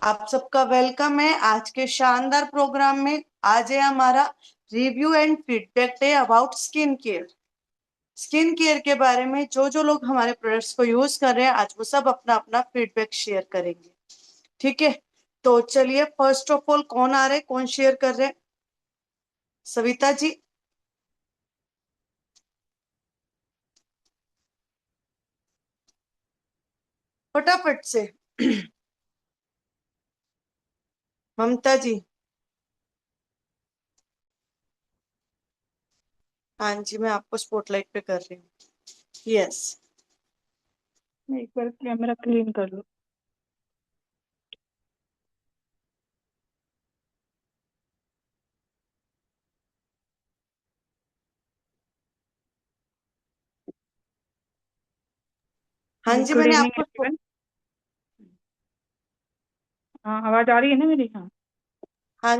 आप सबका वेलकम है आज के शानदार प्रोग्राम में। आज है हमारा review and feedback day about skin care. Skin care के बारे में जो जो लोग हमारे प्रोडक्ट्स को यूज कर रहे हैं, आज वो सब अपना अपना फीडबैक शेयर करेंगे। ठीक है, तो चलिए फर्स्ट ऑफ ऑल कौन आ रहे हैं, कौन शेयर कर रहे हैं? सविता जी, फटाफट से। ममता जी। हाँ जी, मैं आपको स्पॉटलाइट पे कर रही हूँ। यस। एक बार कैमरा क्लीन कर लो। हाँ जी, गुड मैंने इवनिंग आपको एवरीवन। हाँ, आवाज आ रही है ना मेरी? हाँ, हाँ।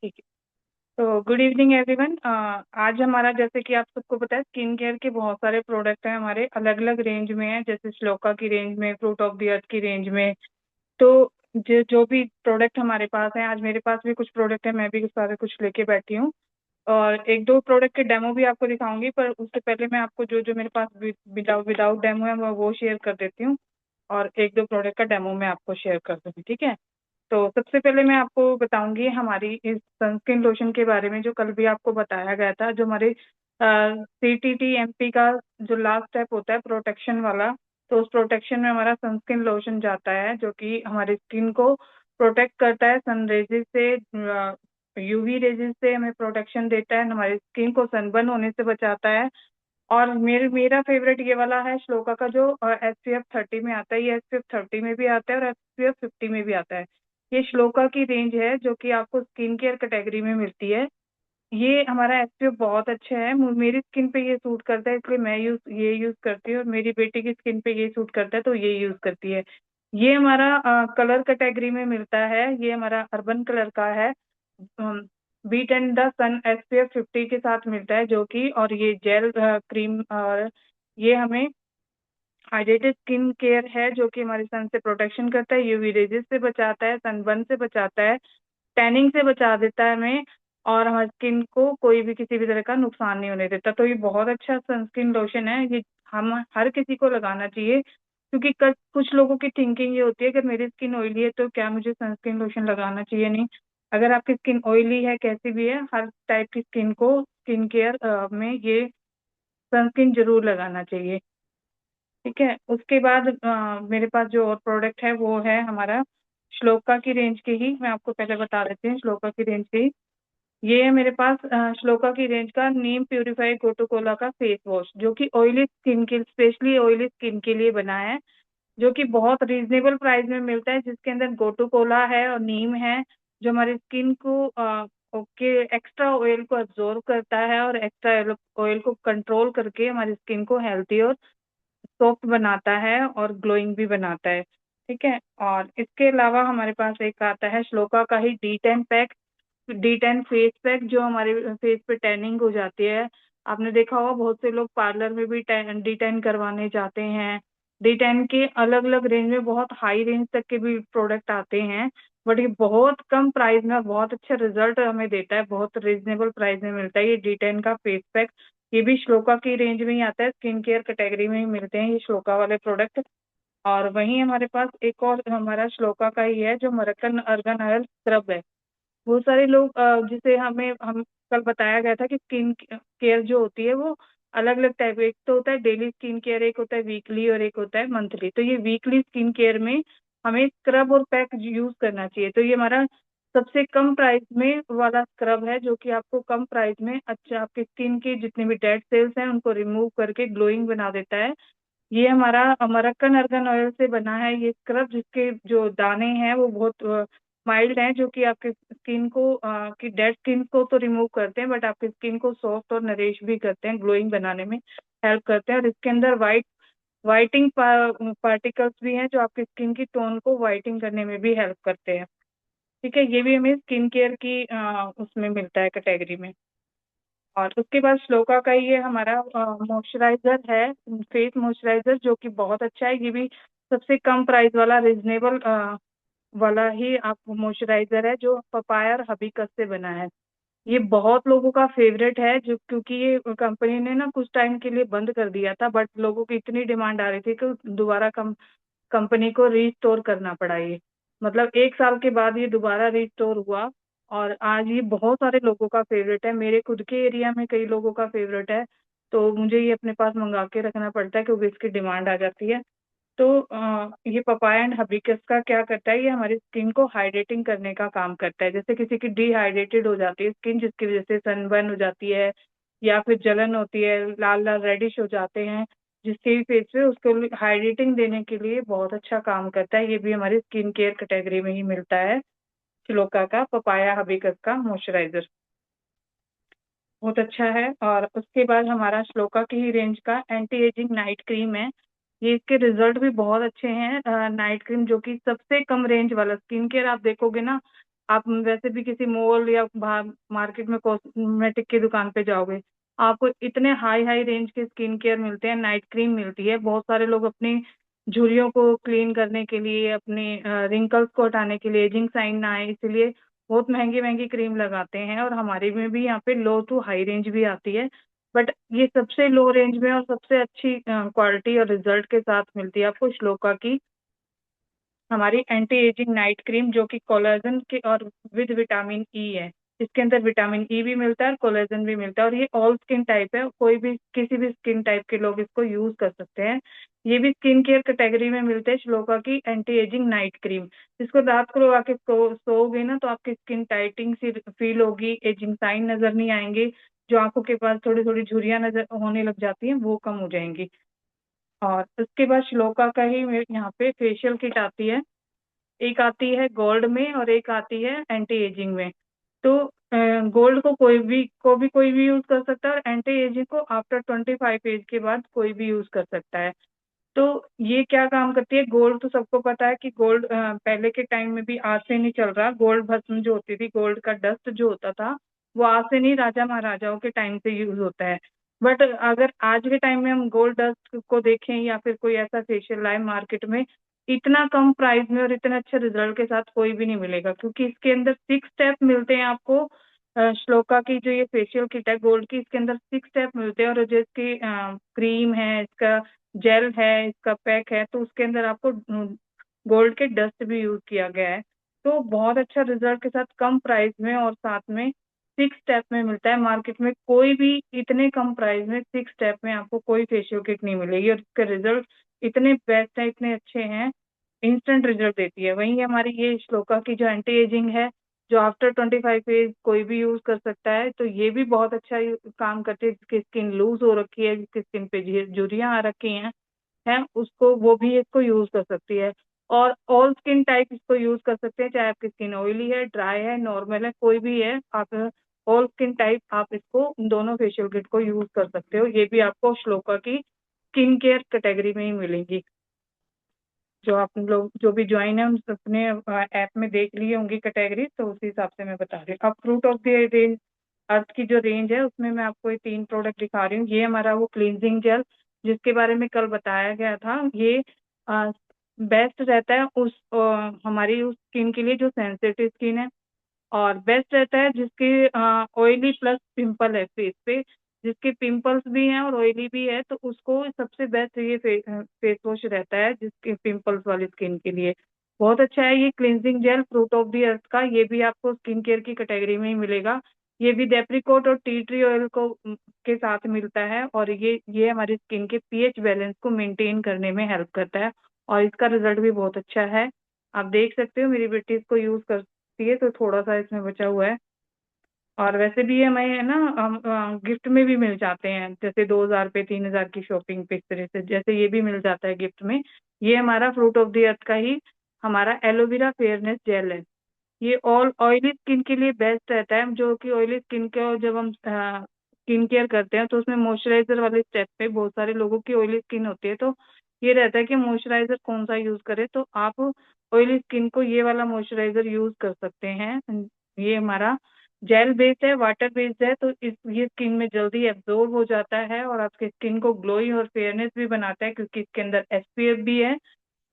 ठीक है। तो गुड इवनिंग एवरीवन। आज हमारा, जैसे कि आप सबको पता है, स्किन केयर के बहुत सारे प्रोडक्ट हैं, हमारे अलग अलग रेंज में हैं, जैसे श्लोका की रेंज में, फ्रूट ऑफ द अर्थ की रेंज में। तो जो जो भी प्रोडक्ट हमारे पास हैं, आज मेरे पास भी कुछ प्रोडक्ट है, मैं भी सारे कुछ लेके बैठी हूँ। और एक दो प्रोडक्ट के डेमो भी आपको दिखाऊंगी, पर उससे पहले मैं आपको जो जो मेरे पास विदाउट डेमो है वो शेयर कर देती हूँ। और एक दो प्रोडक्ट का डेमो मैं आपको शेयर कर दूंगी, ठीक है। तो सबसे पहले मैं आपको बताऊंगी हमारी इस सनस्क्रीन लोशन के बारे में, जो कल भी आपको बताया गया था, जो हमारे CTT MP का जो लास्ट स्टेप होता है प्रोटेक्शन वाला। तो उस प्रोटेक्शन में हमारा सनस्क्रीन लोशन जाता है, जो कि हमारी स्किन को प्रोटेक्ट करता है सन रेजेस से, UV रेजेस से हमें प्रोटेक्शन देता है, हमारी स्किन को सनबर्न होने से बचाता है। और मेरा फेवरेट ये वाला है श्लोका का, जो SPF 30 में आता है। ये SPF 30 में भी आता है और SPF 50 में भी आता है। ये श्लोका की रेंज है, जो कि आपको स्किन केयर कैटेगरी में मिलती है। ये हमारा SPF बहुत अच्छा है, मेरी स्किन पे ये सूट करता है, इसलिए मैं ये यूज करती हूँ, और मेरी बेटी की स्किन पे ये सूट करता है तो ये यूज करती है। ये हमारा कलर कैटेगरी में मिलता है, ये हमारा अर्बन कलर का है। Beat and the sun SPF 50 के साथ मिलता है, जो कि, और ये जेल क्रीम, और ये हमें हाइड्रेटेड स्किन केयर है, जो कि हमारे सन से प्रोटेक्शन करता है, UV रेजेस से बचाता है, सनबर्न से बचाता है, टैनिंग से बचा देता है हमें, और हमारी स्किन को कोई भी किसी भी तरह का नुकसान नहीं होने देता। तो ये बहुत अच्छा सनस्क्रीन लोशन है, ये हम हर किसी को लगाना चाहिए। क्योंकि कुछ लोगों की थिंकिंग ये होती है कि मेरी स्किन ऑयली है तो क्या मुझे सनस्क्रीन लोशन लगाना चाहिए? नहीं। अगर आपकी स्किन ऑयली है, कैसी भी है, हर टाइप की स्किन को स्किन केयर में ये सनस्क्रीन जरूर लगाना चाहिए, ठीक है। उसके बाद मेरे पास जो और प्रोडक्ट है वो है हमारा श्लोका की रेंज के ही, मैं आपको पहले बता देती हूँ श्लोका की रेंज के ही। ये है मेरे पास श्लोका की रेंज का नीम प्यूरिफाई गोटू कोला का फेस वॉश, जो कि ऑयली स्किन के, स्पेशली ऑयली स्किन के लिए बना है, जो कि बहुत रीजनेबल प्राइस में मिलता है, जिसके अंदर गोटू कोला है और नीम है, जो हमारी स्किन को ओके एक्स्ट्रा ऑयल को एब्जॉर्व करता है, और एक्स्ट्रा ऑयल को कंट्रोल करके हमारी स्किन को हेल्थी और सॉफ्ट बनाता है और ग्लोइंग भी बनाता है, ठीक है। और इसके अलावा हमारे पास एक आता है श्लोका का ही D10 pack, D10 face pack, जो हमारे फेस पे टैनिंग हो जाती है। आपने देखा होगा बहुत से लोग पार्लर में भी D10 करवाने जाते हैं। D10 के अलग अलग रेंज में, बहुत हाई रेंज तक के भी प्रोडक्ट आते हैं, बट ये बहुत कम प्राइस में बहुत अच्छा रिजल्ट हमें देता है, बहुत रीजनेबल प्राइस में मिलता है ये D10 का फेस पैक। ये भी श्लोका की रेंज में ही आता है, स्किन केयर कैटेगरी में ही मिलते हैं ये श्लोका वाले प्रोडक्ट। और वहीं हमारे पास एक और हमारा श्लोका का ही है, जो मरक्कन अर्गन ऑयल स्क्रब है। बहुत सारे लोग जिसे हम कल बताया गया था कि स्किन केयर जो होती है वो अलग अलग टाइप, एक तो होता है डेली स्किन केयर, एक होता है वीकली, और एक होता है मंथली। तो ये वीकली स्किन केयर में हमें स्क्रब और पैक यूज करना चाहिए। तो ये हमारा सबसे कम प्राइस में वाला स्क्रब है, जो कि आपको कम प्राइस में अच्छा आपकी स्किन के जितने भी डेड सेल्स हैं उनको रिमूव करके ग्लोइंग बना देता है। ये हमारा अमरक्कन अर्गन ऑयल से बना है ये स्क्रब, जिसके जो दाने हैं वो बहुत माइल्ड हैं, जो कि आपके स्किन को की डेड स्किन को तो रिमूव करते हैं, बट आपकी स्किन को सॉफ्ट और नरिश भी करते हैं, ग्लोइंग बनाने में हेल्प करते हैं। और इसके अंदर वाइटिंग पार्टिकल्स भी हैं, जो आपकी स्किन की टोन को वाइटिंग करने में भी हेल्प करते हैं, ठीक है। ये भी हमें स्किन केयर की उसमें मिलता है कैटेगरी में। और उसके बाद श्लोका का ये हमारा मॉइस्चराइजर है, फेस मॉइस्चराइजर, जो कि बहुत अच्छा है। ये भी सबसे कम प्राइस वाला रीजनेबल वाला ही आप मॉइस्चराइजर है जो पपाया और हबीकस से बना है। ये बहुत लोगों का फेवरेट है, जो क्योंकि ये कंपनी ने ना कुछ टाइम के लिए बंद कर दिया था, बट लोगों की इतनी डिमांड आ रही थी कि दोबारा कंपनी को रिस्टोर करना पड़ा ये। मतलब 1 साल के बाद ये दोबारा रिस्टोर हुआ, और आज ये बहुत सारे लोगों का फेवरेट है। मेरे खुद के एरिया में कई लोगों का फेवरेट है, तो मुझे ये अपने पास मंगा के रखना पड़ता है क्योंकि इसकी डिमांड आ जाती है। तो ये पपाया एंड हबिस्कस का क्या करता है, ये हमारी स्किन को हाइड्रेटिंग करने का काम करता है। जैसे किसी की डिहाइड्रेटेड हो जाती है स्किन, जिसकी वजह से सनबर्न हो जाती है या फिर जलन होती है, लाल लाल रेडिश हो जाते हैं जिसके भी फेस पे, उसको हाइड्रेटिंग देने के लिए बहुत अच्छा काम करता है। ये भी हमारी स्किन केयर कैटेगरी में ही मिलता है, श्लोका का पपाया हबिस्कस का मॉइस्चराइजर। बहुत अच्छा है। और उसके बाद हमारा श्लोका की ही रेंज का एंटी एजिंग नाइट क्रीम है। ये इसके रिजल्ट भी बहुत अच्छे हैं। नाइट क्रीम जो कि सबसे कम रेंज वाला स्किन केयर, आप देखोगे ना, आप वैसे भी किसी मॉल या बाहर मार्केट में कॉस्मेटिक की दुकान पे जाओगे, आपको इतने हाई हाई रेंज के स्किन केयर मिलते हैं, नाइट क्रीम मिलती है। बहुत सारे लोग अपनी झुर्रियों को क्लीन करने के लिए, अपने रिंकल्स को हटाने के लिए, एजिंग साइन ना आए इसलिए बहुत महंगी महंगी क्रीम लगाते हैं, और हमारे में भी यहाँ पे लो टू हाई रेंज भी आती है। बट ये सबसे लो रेंज में और सबसे अच्छी क्वालिटी और रिजल्ट के साथ मिलती है आपको श्लोका की हमारी एंटी एजिंग नाइट क्रीम, जो कि कोलेजन के और विद विटामिन ई है। इसके अंदर विटामिन ई भी मिलता है और कोलेजन भी मिलता है, और ये ऑल स्किन टाइप है, कोई भी किसी भी स्किन टाइप के लोग इसको यूज कर सकते हैं। ये भी स्किन केयर कैटेगरी में मिलते हैं, श्लोका की एंटी एजिंग नाइट क्रीम। इसको रात को लगा के सोओगे ना, तो आपकी स्किन टाइटिंग सी फील होगी, एजिंग साइन नजर नहीं आएंगे, जो आंखों के पास थोड़ी थोड़ी झुर्रियां नजर होने लग जाती हैं वो कम हो जाएंगी। और उसके बाद श्लोका का ही यहाँ पे फेशियल किट आती है। एक आती है गोल्ड में और एक आती है एंटी एजिंग में। तो गोल्ड को कोई भी यूज कर सकता है, और एंटी एजिंग को आफ्टर 25 एज के बाद कोई भी यूज कर सकता है। तो ये क्या काम करती है, गोल्ड तो सबको पता है कि गोल्ड पहले के टाइम में भी आज से नहीं चल रहा। गोल्ड भस्म जो होती थी, गोल्ड का डस्ट जो होता था, वो आज से नहीं, राजा महाराजाओं के टाइम से यूज होता है। बट अगर आज के टाइम में हम गोल्ड डस्ट को देखें या फिर कोई ऐसा फेशियल लाए मार्केट में, इतना कम प्राइस में और इतने अच्छे रिजल्ट के साथ कोई भी नहीं मिलेगा, क्योंकि इसके अंदर 6 स्टेप मिलते हैं आपको। श्लोका की जो ये फेशियल किट है गोल्ड की, इसके अंदर 6 स्टेप मिलते हैं, और जो इसकी क्रीम है, इसका जेल है, इसका पैक है, तो उसके अंदर आपको गोल्ड के डस्ट भी यूज किया गया है। तो बहुत अच्छा रिजल्ट के साथ कम प्राइस में और साथ में 6 स्टेप में मिलता है। मार्केट में कोई भी इतने कम प्राइस में 6 स्टेप में आपको कोई फेशियल किट नहीं मिलेगी, और इसके रिजल्ट इतने बेस्ट है, इतने अच्छे हैं, इंस्टेंट रिजल्ट देती है। वहीं हमारी ये श्लोका की जो एंटी एजिंग है, जो आफ्टर 25 एज कोई भी यूज कर सकता है, तो ये भी बहुत अच्छा काम करती है। जिसकी स्किन लूज हो रखी है, जिसकी स्किन पे झुर्रियां आ रखी हैं, उसको वो भी इसको यूज कर सकती है। और ऑल स्किन टाइप इसको यूज कर सकते हैं, चाहे आपकी स्किन ऑयली है, ड्राई है, नॉर्मल है, कोई भी है, आप ऑल स्किन टाइप आप इसको दोनों फेशियल किट को यूज कर सकते हो। ये भी आपको श्लोका की स्किन केयर कैटेगरी में ही मिलेंगी। जो आप लोग जो भी ज्वाइन है, उन अपने ऐप में देख लिए होंगी कैटेगरी, तो उसी हिसाब से मैं बता रही हूँ। अब फ्रूट ऑफ द रेंज अर्थ की जो रेंज है, उसमें मैं आपको ये 3 प्रोडक्ट दिखा रही हूँ। ये हमारा वो क्लींजिंग जेल जिसके बारे में कल बताया गया था, ये बेस्ट रहता है हमारी उस स्किन के लिए जो सेंसिटिव स्किन है, और बेस्ट रहता है जिसके ऑयली प्लस पिंपल है फेस पे, जिसके पिंपल्स भी हैं और ऑयली भी है, तो उसको सबसे बेस्ट ये फेस वॉश रहता है जिसके पिंपल्स वाली स्किन के लिए। बहुत अच्छा है ये cleansing gel fruit of the earth का। ये भी आपको स्किन केयर की कैटेगरी में ही मिलेगा। ये भी डेप्रिकोट और टी ट्री ऑयल को के साथ मिलता है, और ये हमारी स्किन के पीएच बैलेंस को मेंटेन करने में हेल्प करता है, और इसका रिजल्ट भी बहुत अच्छा है। आप देख सकते हो मेरी बेटी इसको यूज कर है, तो थोड़ा सा इसमें बचा हुआ है। और वैसे भी ये हमें है ना गिफ्ट में भी मिल जाते हैं, जैसे 2,000 पे 3,000 की शॉपिंग पे, इस तरह से जैसे ये भी मिल जाता है गिफ्ट में। ये हमारा फ्रूट ऑफ द अर्थ का ही हमारा एलोवेरा फेयरनेस जेल है। ये ऑल ऑयली स्किन के लिए बेस्ट रहता है, जो कि ऑयली स्किन को जब हम स्किन केयर करते हैं, तो उसमें मॉइस्चराइजर वाले स्टेप पे बहुत सारे लोगों की ऑयली स्किन होती है, तो ये रहता है कि मॉइस्चराइजर कौन सा यूज करें, तो आप ऑयली स्किन को ये वाला मॉइस्चराइजर यूज कर सकते हैं। ये हमारा जेल बेस्ड है, वाटर बेस्ड है, तो ये स्किन में जल्दी एब्जॉर्ब हो जाता है, और आपके स्किन को ग्लोई और फेयरनेस भी बनाता है, क्योंकि इसके अंदर एसपीएफ भी है,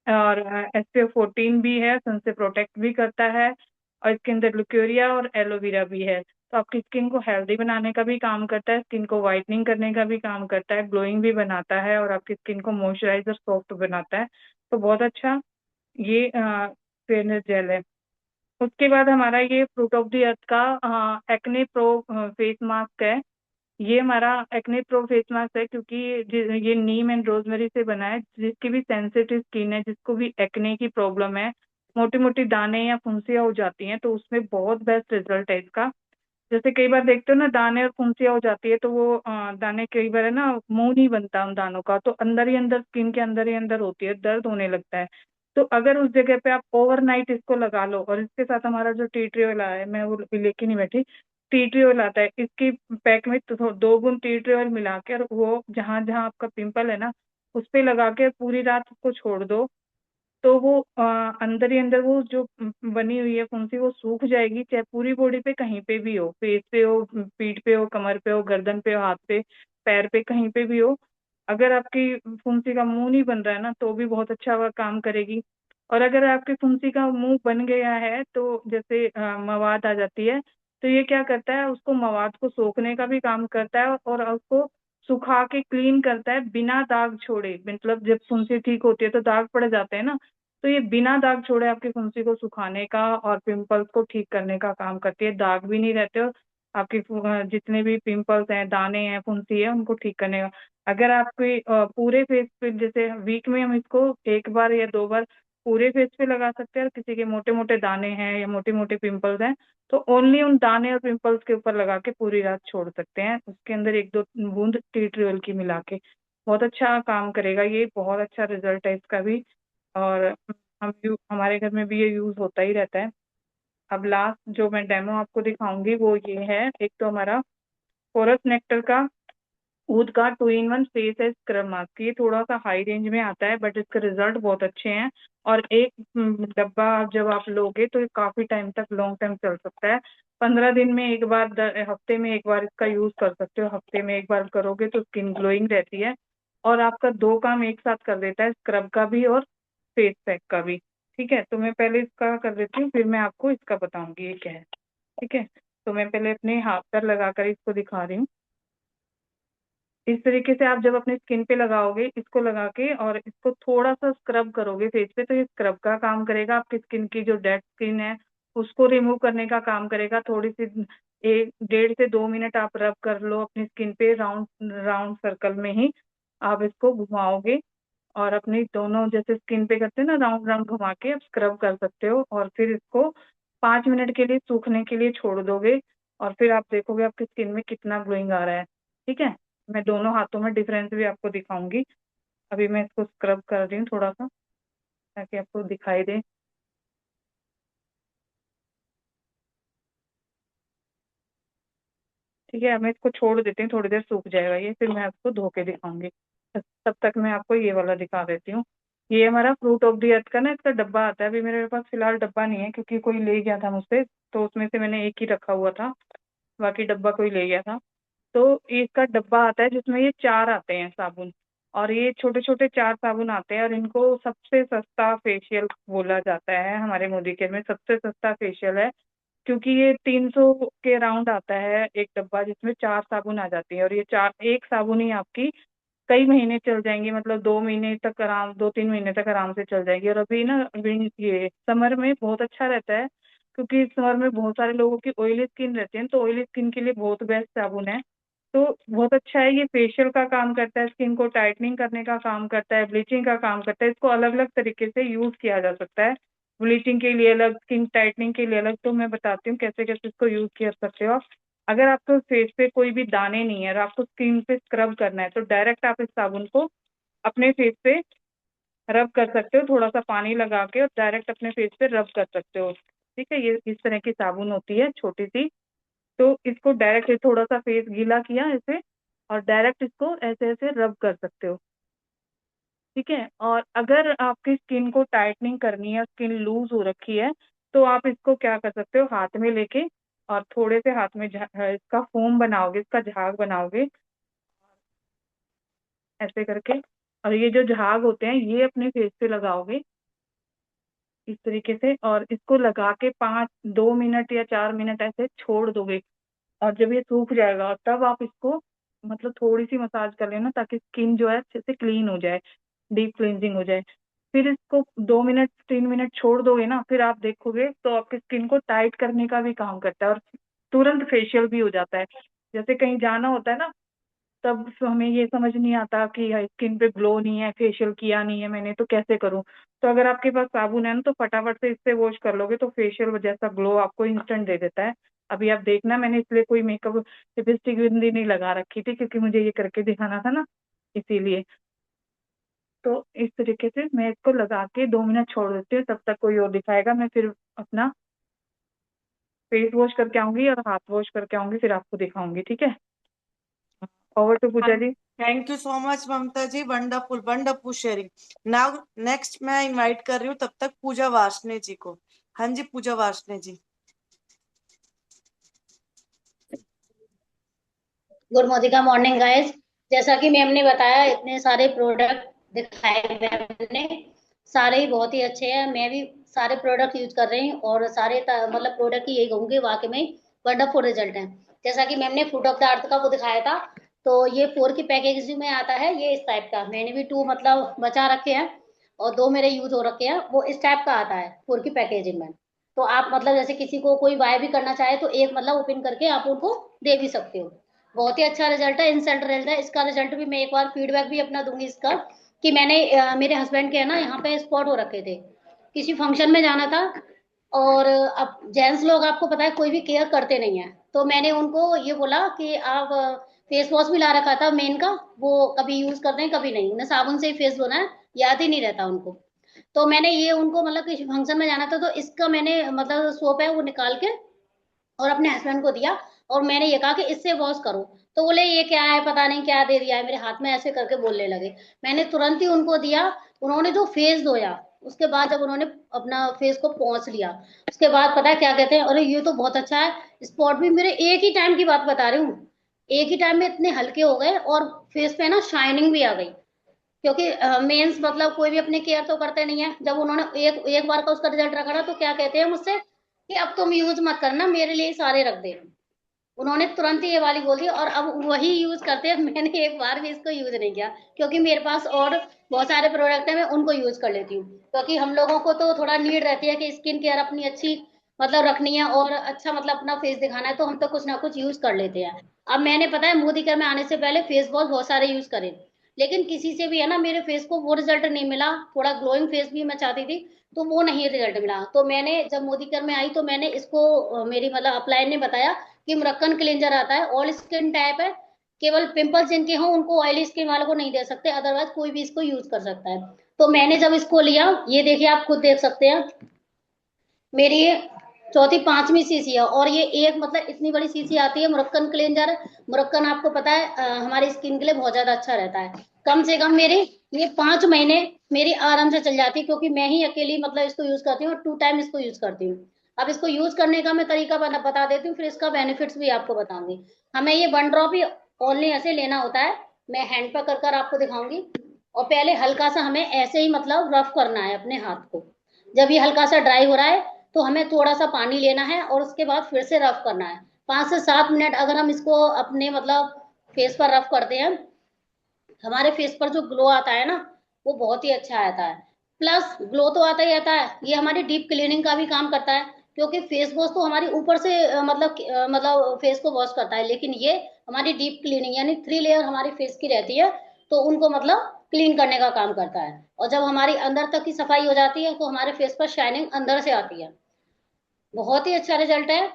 और SPF 14 भी है, सन से प्रोटेक्ट भी करता है, और इसके अंदर लुकेरिया और एलोवेरा भी है। तो आपकी स्किन को हेल्दी बनाने का भी काम करता है, स्किन को वाइटनिंग करने का भी काम करता है, ग्लोइंग भी बनाता है, और आपकी स्किन को मॉइस्चराइजर सॉफ्ट बनाता है। तो बहुत अच्छा ये फेयरनेस जेल है। उसके बाद हमारा ये फ्रूट ऑफ द अर्थ का एक्ने प्रो फेस मास्क है। ये हमारा एक्ने प्रो फेस मास्क है, क्योंकि ये नीम एंड रोजमेरी से बना है। जिसकी भी सेंसिटिव स्किन है, जिसको भी एक्ने की प्रॉब्लम है, मोटी मोटी दाने या फुंसियाँ हो जाती हैं, तो उसमें बहुत बेस्ट रिजल्ट है इसका। जैसे कई बार देखते हो ना, दाने और फुंसियाँ हो जाती है, तो वो दाने कई बार है ना, मुंह नहीं बनता उन दानों का, तो अंदर ही अंदर स्किन के अंदर ही अंदर होती है, दर्द होने लगता है। तो अगर उस जगह पे आप ओवरनाइट इसको लगा लो, और इसके साथ हमारा जो टी ट्री ऑयल आया है, मैं वो अभी लेके नहीं बैठी, टी ट्री ऑयल आता है, इसकी पैक में तो 2 बूंद टी ट्री ऑयल मिला के, और वो जहाँ जहाँ आपका पिंपल है ना, उस पे लगा के पूरी रात उसको छोड़ दो, तो वो अंदर ही अंदर वो जो बनी हुई है फुंसी, वो सूख जाएगी, चाहे पूरी बॉडी पे कहीं पे भी हो, फेस पे हो, पीठ पे हो, कमर पे हो, गर्दन पे हो, हाथ पे, पैर पे, कहीं पे भी हो। अगर आपकी फुंसी का मुंह नहीं बन रहा है ना, तो भी बहुत अच्छा वह काम करेगी। और अगर आपकी फुंसी का मुंह बन गया है, तो जैसे मवाद आ जाती है, तो ये क्या करता है, उसको मवाद को सोखने का भी काम करता है, और उसको सुखा के क्लीन करता है बिना दाग छोड़े। मतलब जब फुंसी ठीक होती है तो दाग पड़ जाते हैं ना, तो ये बिना दाग छोड़े आपकी फुंसी को सुखाने का और पिंपल्स को ठीक करने का काम करती है। दाग भी नहीं रहते, और आपकी जितने भी पिंपल्स हैं, दाने हैं, फुंसी है, उनको ठीक करने का। अगर आपके पूरे फेस पे, जैसे वीक में हम इसको 1 बार या 2 बार पूरे फेस पे लगा सकते हैं, और किसी के मोटे मोटे दाने हैं या मोटे मोटे पिंपल्स हैं, तो ओनली उन दाने और पिंपल्स के ऊपर लगा के पूरी रात छोड़ सकते हैं, उसके अंदर 1-2 बूंद टी ट्री ऑयल की मिला के। बहुत अच्छा काम करेगा ये, बहुत अच्छा रिजल्ट है इसका भी। और हमारे घर में भी ये यूज होता ही रहता है। अब लास्ट जो मैं डेमो आपको दिखाऊंगी वो ये है। एक तो हमारा फोरस नेक्टर का ऊद का 2 in 1 फेस है स्क्रब मास्क। ये थोड़ा सा हाई रेंज में आता है, बट इसके रिजल्ट बहुत अच्छे हैं। और एक डब्बा जब आप लोगे तो ये काफी टाइम तक, लॉन्ग टाइम चल सकता है। 15 दिन में एक बार, हफ्ते में एक बार इसका यूज कर सकते हो। हफ्ते में एक बार करोगे तो स्किन ग्लोइंग रहती है, और आपका 2 काम एक साथ कर देता है, स्क्रब का भी और फेस पैक का भी। ठीक है, तो मैं पहले इसका कर देती हूँ, फिर मैं आपको इसका बताऊंगी ये क्या है। ठीक है, तो मैं पहले अपने हाथ पर लगाकर इसको दिखा रही हूँ। इस तरीके से आप जब अपने स्किन पे लगाओगे, इसको लगा के और इसको थोड़ा सा स्क्रब करोगे फेस पे, तो ये स्क्रब का काम करेगा। आपकी स्किन की जो डेड स्किन है उसको रिमूव करने का काम करेगा। थोड़ी सी 1-1.5 से 2 मिनट आप रब कर लो अपनी स्किन पे, राउंड राउंड सर्कल में ही आप इसको घुमाओगे, और अपनी दोनों जैसे स्किन पे करते हैं ना, राउंड राउंड घुमा के आप स्क्रब कर सकते हो। और फिर इसको 5 मिनट के लिए सूखने के लिए छोड़ दोगे, और फिर आप देखोगे आपकी स्किन में कितना ग्लोइंग आ रहा है। ठीक है, मैं दोनों हाथों में डिफरेंस भी आपको दिखाऊंगी। अभी मैं इसको स्क्रब कर रही हूँ थोड़ा सा, ताकि आपको दिखाई दे। ठीक है, अब मैं इसको छोड़ देती हूँ, थोड़ी देर सूख जाएगा ये, फिर मैं आपको धो के दिखाऊंगी। तब तक मैं आपको ये वाला दिखा देती हूँ। ये हमारा फ्रूट ऑफ दी अर्थ का ना, इसका डब्बा आता है। अभी मेरे पास फिलहाल डब्बा नहीं है, क्योंकि कोई ले गया था मुझसे, तो उसमें से मैंने एक ही रखा हुआ था, बाकी डब्बा कोई ले गया था। तो इसका डब्बा आता है जिसमें ये 4 आते हैं साबुन, और ये छोटे छोटे 4 साबुन आते हैं, और इनको सबसे सस्ता फेशियल बोला जाता है हमारे मोदी केयर में। सबसे सस्ता फेशियल है, क्योंकि ये 300 के राउंड आता है एक डब्बा, जिसमें 4 साबुन आ जाती है। और ये चार, एक साबुन ही आपकी कई महीने चल जाएंगी, मतलब 2 महीने तक आराम, 2-3 महीने तक आराम से चल जाएगी। और अभी ना ये समर में बहुत अच्छा रहता है, क्योंकि समर में बहुत सारे लोगों की ऑयली स्किन रहती है, तो ऑयली स्किन के लिए बहुत बेस्ट साबुन है। तो बहुत अच्छा है, ये फेशियल का काम करता है, स्किन को टाइटनिंग करने का काम करता है, ब्लीचिंग का काम करता है। इसको अलग अलग तरीके से यूज किया जा सकता है, ब्लीचिंग के लिए अलग, स्किन टाइटनिंग के लिए अलग। तो मैं बताती हूँ कैसे कैसे इसको यूज कर सकते हो आप। अगर आपको फेस पे कोई भी दाने नहीं है और आपको स्किन पे स्क्रब करना है, तो डायरेक्ट आप इस साबुन को अपने फेस पे रब कर सकते हो, थोड़ा सा पानी लगा के, और डायरेक्ट अपने फेस पे रब कर सकते हो। ठीक है, ये इस तरह की साबुन होती है छोटी सी। तो इसको डायरेक्ट थोड़ा सा फेस गीला किया ऐसे, और डायरेक्ट इसको ऐसे ऐसे रब कर सकते हो। ठीक है, और अगर आपकी स्किन को टाइटनिंग करनी है, स्किन लूज हो रखी है, तो आप इसको क्या कर सकते हो, हाथ में लेके और थोड़े से हाथ में इसका फोम बनाओगे, इसका झाग बनाओगे ऐसे करके, और ये जो झाग होते हैं ये अपने फेस पे लगाओगे। इस तरीके से, और इसको लगा के 2 मिनट या 4 मिनट ऐसे छोड़ दोगे। और जब ये सूख जाएगा तब आप इसको मतलब थोड़ी सी मसाज कर लेना, ताकि स्किन जो है अच्छे से क्लीन हो जाए, डीप क्लींजिंग हो जाए। फिर इसको 2 मिनट 3 मिनट छोड़ दोगे ना, फिर आप देखोगे तो आपकी स्किन को टाइट करने का भी काम करता है, और तुरंत फेशियल भी हो जाता है। जैसे कहीं जाना होता है ना, तब हमें ये समझ नहीं आता कि स्किन पे ग्लो नहीं है, फेशियल किया नहीं है मैंने, तो कैसे करूं। तो अगर आपके पास साबुन है ना, तो फटाफट से इससे वॉश कर लोगे तो फेशियल जैसा ग्लो आपको इंस्टेंट दे देता है। अभी आप देखना, मैंने इसलिए कोई मेकअप लिपस्टिक बिंदी नहीं लगा रखी थी, क्योंकि मुझे ये करके दिखाना था ना, इसीलिए। तो इस तरीके से मैं इसको लगा के 2 मिनट छोड़ देती हूँ, तब तक कोई और दिखाएगा। मैं फिर अपना फेस वॉश करके आऊंगी और हाथ वॉश करके आऊंगी, फिर आपको दिखाऊंगी, ठीक है। Over to Pooja ji. Thank you so much Mamta ji, wonderful wonderful sharing. Now next मैं इनवाइट कर रही हूँ तब तक पूजा वार्ष्णेय जी को। हाँ जी पूजा वार्ष्णेय जी। गुड मॉर्निंग का मॉर्निंग गाइस। जैसा कि मैम ने बताया, इतने सारे प्रोडक्ट दिखाए मैम ने, सारे ही बहुत ही अच्छे हैं। मैं भी सारे प्रोडक्ट यूज कर रही हूँ, और सारे मतलब प्रोडक्ट ही यही कहूंगी वाकई में वंडरफुल रिजल्ट है। जैसा कि मैम ने फूड ऑफ द अर्थ का वो दिखाया था, तो ये 4 की पैकेजिंग में आता है, ये इस टाइप का। मैंने भी 2 मतलब बचा रखे हैं, और 2 मेरे यूज हो रखे हैं। वो इस टाइप का आता है 4 की पैकेजिंग में। तो आप मतलब जैसे किसी को कोई बाय भी करना चाहे, तो एक मतलब ओपन करके आप उनको दे भी सकते हो। बहुत ही अच्छा रिजल्ट है, इंस्टेंट रिजल्ट है। इसका रिजल्ट भी मैं एक बार फीडबैक भी अपना दूंगी इसका, कि मैंने मेरे हस्बैंड के है ना यहाँ पे स्पॉट हो रखे थे, किसी फंक्शन में जाना था। और अब जेंट्स लोग आपको पता है कोई भी केयर करते नहीं है, तो मैंने उनको ये बोला कि आप फेस वॉश भी ला रखा था मेन का, वो कभी यूज करते हैं कभी नहीं, उन्हें साबुन से ही फेस धोना है, याद ही नहीं रहता उनको। तो मैंने ये उनको मतलब किसी फंक्शन में जाना था, तो इसका मैंने मतलब सोप है वो निकाल के और अपने हस्बैंड को दिया, और मैंने ये कहा कि इससे वॉश करो। तो बोले ये क्या है, पता नहीं क्या दे दिया है, मेरे हाथ में ऐसे करके बोलने लगे। मैंने तुरंत ही उनको दिया, उन्होंने जो फेस धोया, उसके बाद जब उन्होंने अपना फेस को पहुंच लिया, उसके बाद पता है क्या कहते हैं, अरे ये तो बहुत अच्छा है। स्पॉट भी मेरे एक ही टाइम की बात बता रही हूँ, एक ही टाइम में इतने हल्के हो गए, और फेस पे ना शाइनिंग भी आ गई। क्योंकि मेंस मतलब कोई भी अपने केयर तो करते नहीं है। जब उन्होंने एक एक बार का उसका रिजल्ट रखा ना, तो क्या कहते हैं मुझसे कि अब तुम यूज मत करना, मेरे लिए सारे रख दे। उन्होंने तुरंत ही ये वाली बोल दी, और अब वही यूज करते हैं। मैंने एक बार भी इसको यूज नहीं किया, क्योंकि मेरे पास और बहुत सारे प्रोडक्ट है, मैं उनको यूज कर लेती हूँ। क्योंकि हम लोगों को तो थोड़ा नीड रहती है कि स्किन केयर अपनी अच्छी मतलब रखनी है, और अच्छा मतलब अपना फेस दिखाना है, तो हम तो कुछ ना कुछ यूज कर लेते हैं। अब मैंने पता है मोदी केयर में आने से पहले फेस वॉश बहुत सारे यूज करे, लेकिन किसी से भी है ना मेरे फेस को वो रिजल्ट नहीं मिला। थोड़ा ग्लोइंग फेस भी मैं चाहती थी, तो वो नहीं रिजल्ट मिला। तो मैंने जब मोदी केयर में आई, तो मैंने इसको मेरी मतलब अपलाइन ने बताया कि मरक्कन क्लिंजर आता है, ऑल स्किन टाइप है। केवल पिंपल्स जिनके हों उनको, ऑयली स्किन वालों को नहीं दे सकते, अदरवाइज कोई भी इसको यूज कर सकता है। तो मैंने जब इसको लिया, ये देखिए आप खुद देख सकते हैं, मेरी ये चौथी पांचवी सीसी है, और ये एक मतलब इतनी बड़ी सीसी आती है मुरक्कन क्लेंजर। मुरक्कन आपको पता है हमारी स्किन के लिए बहुत ज्यादा अच्छा रहता है। कम से कम मेरी ये 5 महीने मेरी आराम से चल जाती है, क्योंकि मैं ही अकेली मतलब इसको यूज करती हूँ, और 2 टाइम इसको यूज करती हूँ। अब इसको यूज करने का मैं तरीका बता देती हूँ, फिर इसका बेनिफिट्स भी आपको बताऊंगी। हमें ये 1 ड्रॉप ही ओनली ऐसे लेना होता है, मैं हैंड पर कर आपको दिखाऊंगी। और पहले हल्का सा हमें ऐसे ही मतलब रफ करना है अपने हाथ को। जब ये हल्का सा ड्राई हो रहा है, तो हमें थोड़ा सा पानी लेना है, और उसके बाद फिर से रफ करना है। 5 से 7 मिनट अगर हम इसको अपने मतलब फेस पर रफ करते हैं, हमारे फेस पर जो ग्लो आता है ना, वो बहुत ही अच्छा आता है। प्लस ग्लो तो आता ही आता है, ये हमारी डीप क्लीनिंग का भी काम करता है। क्योंकि फेस वॉश तो हमारी ऊपर से मतलब फेस को वॉश करता है, लेकिन ये हमारी डीप क्लीनिंग यानी 3 लेयर हमारी फेस की रहती है, तो उनको मतलब क्लीन करने का काम करता है। और जब हमारी अंदर तक की सफाई हो जाती है, तो हमारे फेस पर शाइनिंग अंदर से आती है। बहुत ही अच्छा रिजल्ट है।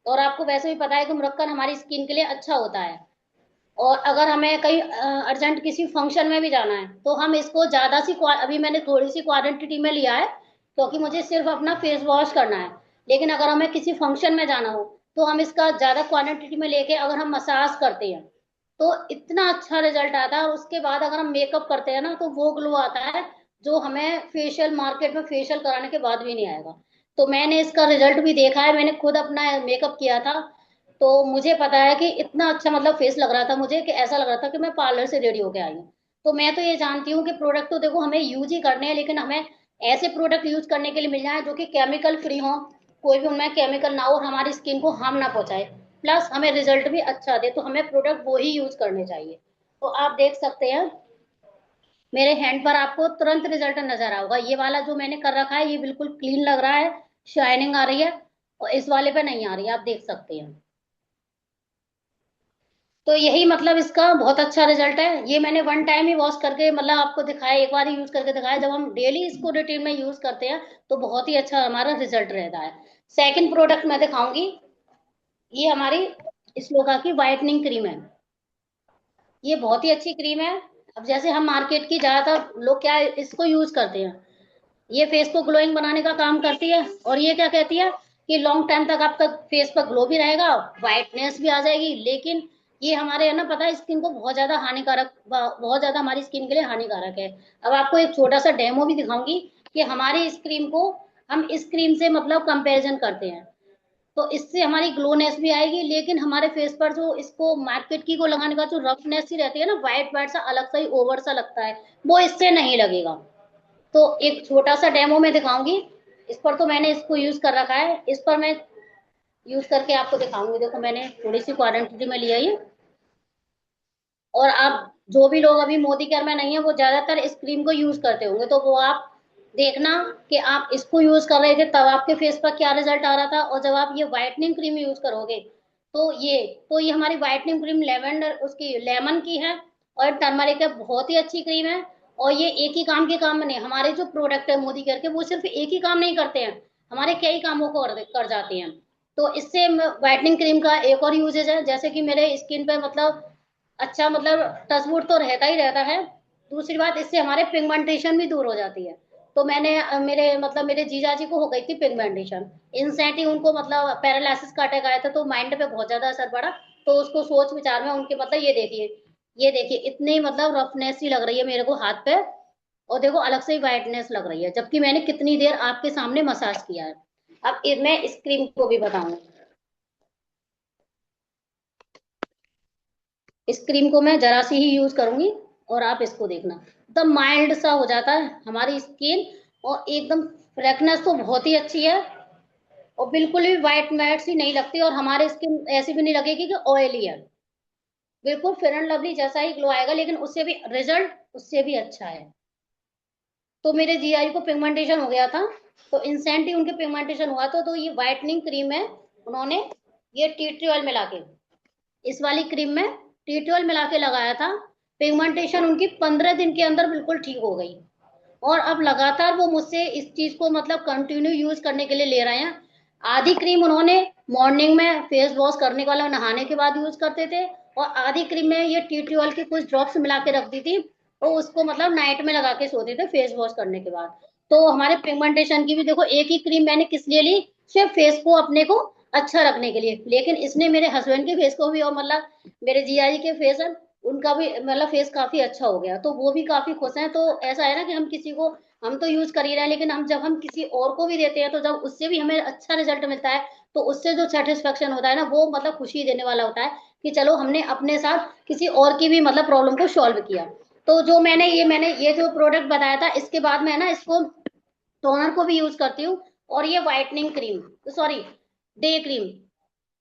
और आपको वैसे भी पता है कि मुरक्कन हमारी स्किन के लिए अच्छा होता है। और अगर हमें कहीं अर्जेंट किसी फंक्शन में भी जाना है, तो हम इसको ज्यादा सी अभी मैंने थोड़ी सी क्वांटिटी में लिया है, क्योंकि मुझे सिर्फ अपना फेस वॉश करना है। लेकिन अगर हमें किसी फंक्शन में जाना हो, तो हम इसका ज्यादा क्वांटिटी में लेके अगर हम मसाज करते हैं, तो इतना अच्छा रिजल्ट आता है। और उसके बाद अगर हम मेकअप करते हैं ना, तो वो ग्लो आता है जो हमें फेशियल मार्केट में फेशियल कराने के बाद भी नहीं आएगा। तो मैंने इसका रिजल्ट भी देखा है, मैंने खुद अपना मेकअप किया था, तो मुझे पता है कि इतना अच्छा मतलब फेस लग रहा था मुझे, कि ऐसा लग रहा था कि मैं पार्लर से रेडी होके आई हूँ। तो मैं तो ये जानती हूँ कि प्रोडक्ट तो देखो हमें यूज ही करने हैं, लेकिन हमें ऐसे प्रोडक्ट यूज करने के लिए मिल जाए जो कि केमिकल फ्री हो, कोई भी उनमें केमिकल ना हो और हमारी स्किन को हार्म ना पहुंचाए, प्लस हमें रिजल्ट भी अच्छा दे, तो हमें प्रोडक्ट वो ही यूज करने चाहिए। तो आप देख सकते हैं मेरे हैंड पर आपको तुरंत रिजल्ट नजर आएगा। ये वाला जो मैंने कर रखा है ये बिल्कुल क्लीन लग रहा है, शाइनिंग आ रही है, और इस वाले पे नहीं आ रही है, आप देख सकते हैं। तो यही मतलब इसका बहुत अच्छा रिजल्ट है। ये मैंने वन टाइम ही वॉश करके मतलब आपको दिखाया, एक बार ही यूज करके दिखाया। जब हम डेली इसको रूटीन में यूज करते हैं तो बहुत ही अच्छा हमारा रिजल्ट रहता है। सेकंड प्रोडक्ट मैं दिखाऊंगी, ये हमारी श्लोका की व्हाइटनिंग क्रीम है। ये बहुत ही अच्छी क्रीम है। अब जैसे हम मार्केट की ज्यादातर लोग क्या इसको यूज करते हैं, ये फेस को ग्लोइंग बनाने का काम करती है, और ये क्या कहती है कि लॉन्ग टाइम तक आपका फेस पर ग्लो भी रहेगा, व्हाइटनेस भी आ जाएगी। लेकिन ये हमारे है ना पता है स्किन को बहुत ज्यादा हानिकारक, बहुत ज्यादा हमारी स्किन के लिए हानिकारक है। अब आपको एक छोटा सा डेमो भी दिखाऊंगी कि हमारी इस क्रीम को हम इस क्रीम से मतलब कंपैरिजन करते हैं, तो इससे हमारी ग्लोनेस भी आएगी, लेकिन हमारे फेस पर जो इसको मार्केट की को लगाने का जो रफनेस ही रहती है ना, व्हाइट व्हाइट सा अलग सा ही ओवर सा लगता है, वो इससे नहीं लगेगा। तो एक छोटा सा डेमो में दिखाऊंगी। इस पर तो मैंने इसको यूज कर रखा है, इस पर मैं यूज करके आपको दिखाऊंगी। देखो मैंने थोड़ी सी क्वांटिटी में लिया ये, और आप जो भी लोग अभी मोदी केयर में नहीं है वो ज्यादातर इस क्रीम को यूज करते होंगे, तो वो आप देखना कि आप इसको यूज कर रहे थे तब आपके फेस पर क्या रिजल्ट आ रहा था, और जब आप ये व्हाइटनिंग क्रीम यूज करोगे तो ये हमारी व्हाइटनिंग क्रीम लेवेंडर उसकी लेमन की है, और टर्मरिक है, बहुत ही अच्छी क्रीम है। और ये एक ही काम के काम में नहीं, हमारे जो प्रोडक्ट है मोदी केयर के वो सिर्फ एक ही काम नहीं करते हैं, हमारे कई कामों को कर जाते हैं। तो इससे व्हाइटनिंग क्रीम का एक और यूजेज है, जैसे कि मेरे स्किन पे मतलब अच्छा मतलब टचवुड तो रहता ही रहता है। दूसरी बात, इससे हमारे पिगमेंटेशन भी दूर हो जाती है। तो मैंने मेरे मतलब मेरे जीजा जी को हो गई थी पिगमेंटेशन, इंसेंटी उनको मतलब पैरालिसिस का अटैक आया था, तो माइंड पे बहुत ज्यादा असर पड़ा। तो उसको सोच विचार में उनके मतलब ये देखिए इतनी मतलब रफनेस ही लग रही है मेरे को हाथ पे, और देखो अलग से ही वाइटनेस लग रही है, जबकि मैंने कितनी देर आपके सामने मसाज किया है। अब मैं इस क्रीम को भी बताऊं, इस क्रीम को मैं जरा सी ही यूज करूंगी, और आप इसको देखना एकदम माइल्ड सा हो जाता है हमारी स्किन, और एकदम फ्रेशनेस तो बहुत ही अच्छी है, और बिल्कुल भी व्हाइट मैट सी नहीं लगती, और हमारी स्किन ऐसी भी नहीं लगेगी कि ऑयली है। बिल्कुल फेयर एंड लवली जैसा ही ग्लो आएगा, लेकिन उससे भी रिजल्ट उससे भी अच्छा है। तो मेरे जीआई को पिगमेंटेशन हो गया था, तो इंसेंटली उनके पिगमेंटेशन हुआ तो ये व्हाइटनिंग क्रीम है, उन्होंने ये टी ट्री ऑयल मिला के, इस वाली क्रीम में टी ट्री ऑयल मिला के लगाया था। पिगमेंटेशन उनकी 15 दिन के अंदर बिल्कुल ठीक हो गई, और अब लगातार वो मुझसे इस चीज को मतलब कंटिन्यू यूज करने के लिए ले रहे हैं। आधी क्रीम उन्होंने मॉर्निंग में फेस वॉश करने के वाला नहाने के बाद यूज करते थे, और आधी क्रीम में ये टी ट्री ऑयल की कुछ ड्रॉप्स मिला के रख दी थी, तो उसको मतलब नाइट में लगा के सोते थे फेस वॉश करने के बाद। तो हमारे पिगमेंटेशन की भी देखो एक ही क्रीम मैंने किस लिए ली, सिर्फ फेस को अपने को अच्छा रखने के लिए, लेकिन इसने मेरे हस्बैंड के फेस को भी और मतलब मेरे जिया जी के फेस है उनका भी मतलब फेस काफी अच्छा हो गया, तो वो भी काफी खुश हैं। तो ऐसा है ना कि हम किसी को, हम तो यूज कर ही रहे हैं, लेकिन जब हम किसी और को भी देते हैं तो जब उससे भी हमें अच्छा रिजल्ट मिलता है, तो उससे जो सेटिस्फेक्शन होता है ना वो मतलब खुशी देने वाला होता है कि चलो हमने अपने साथ किसी और की भी मतलब प्रॉब्लम को सॉल्व किया। तो जो मैंने ये जो प्रोडक्ट बताया था, इसके बाद मैं ना इसको टोनर को भी यूज करती हूँ, और ये whitening cream, sorry day cream,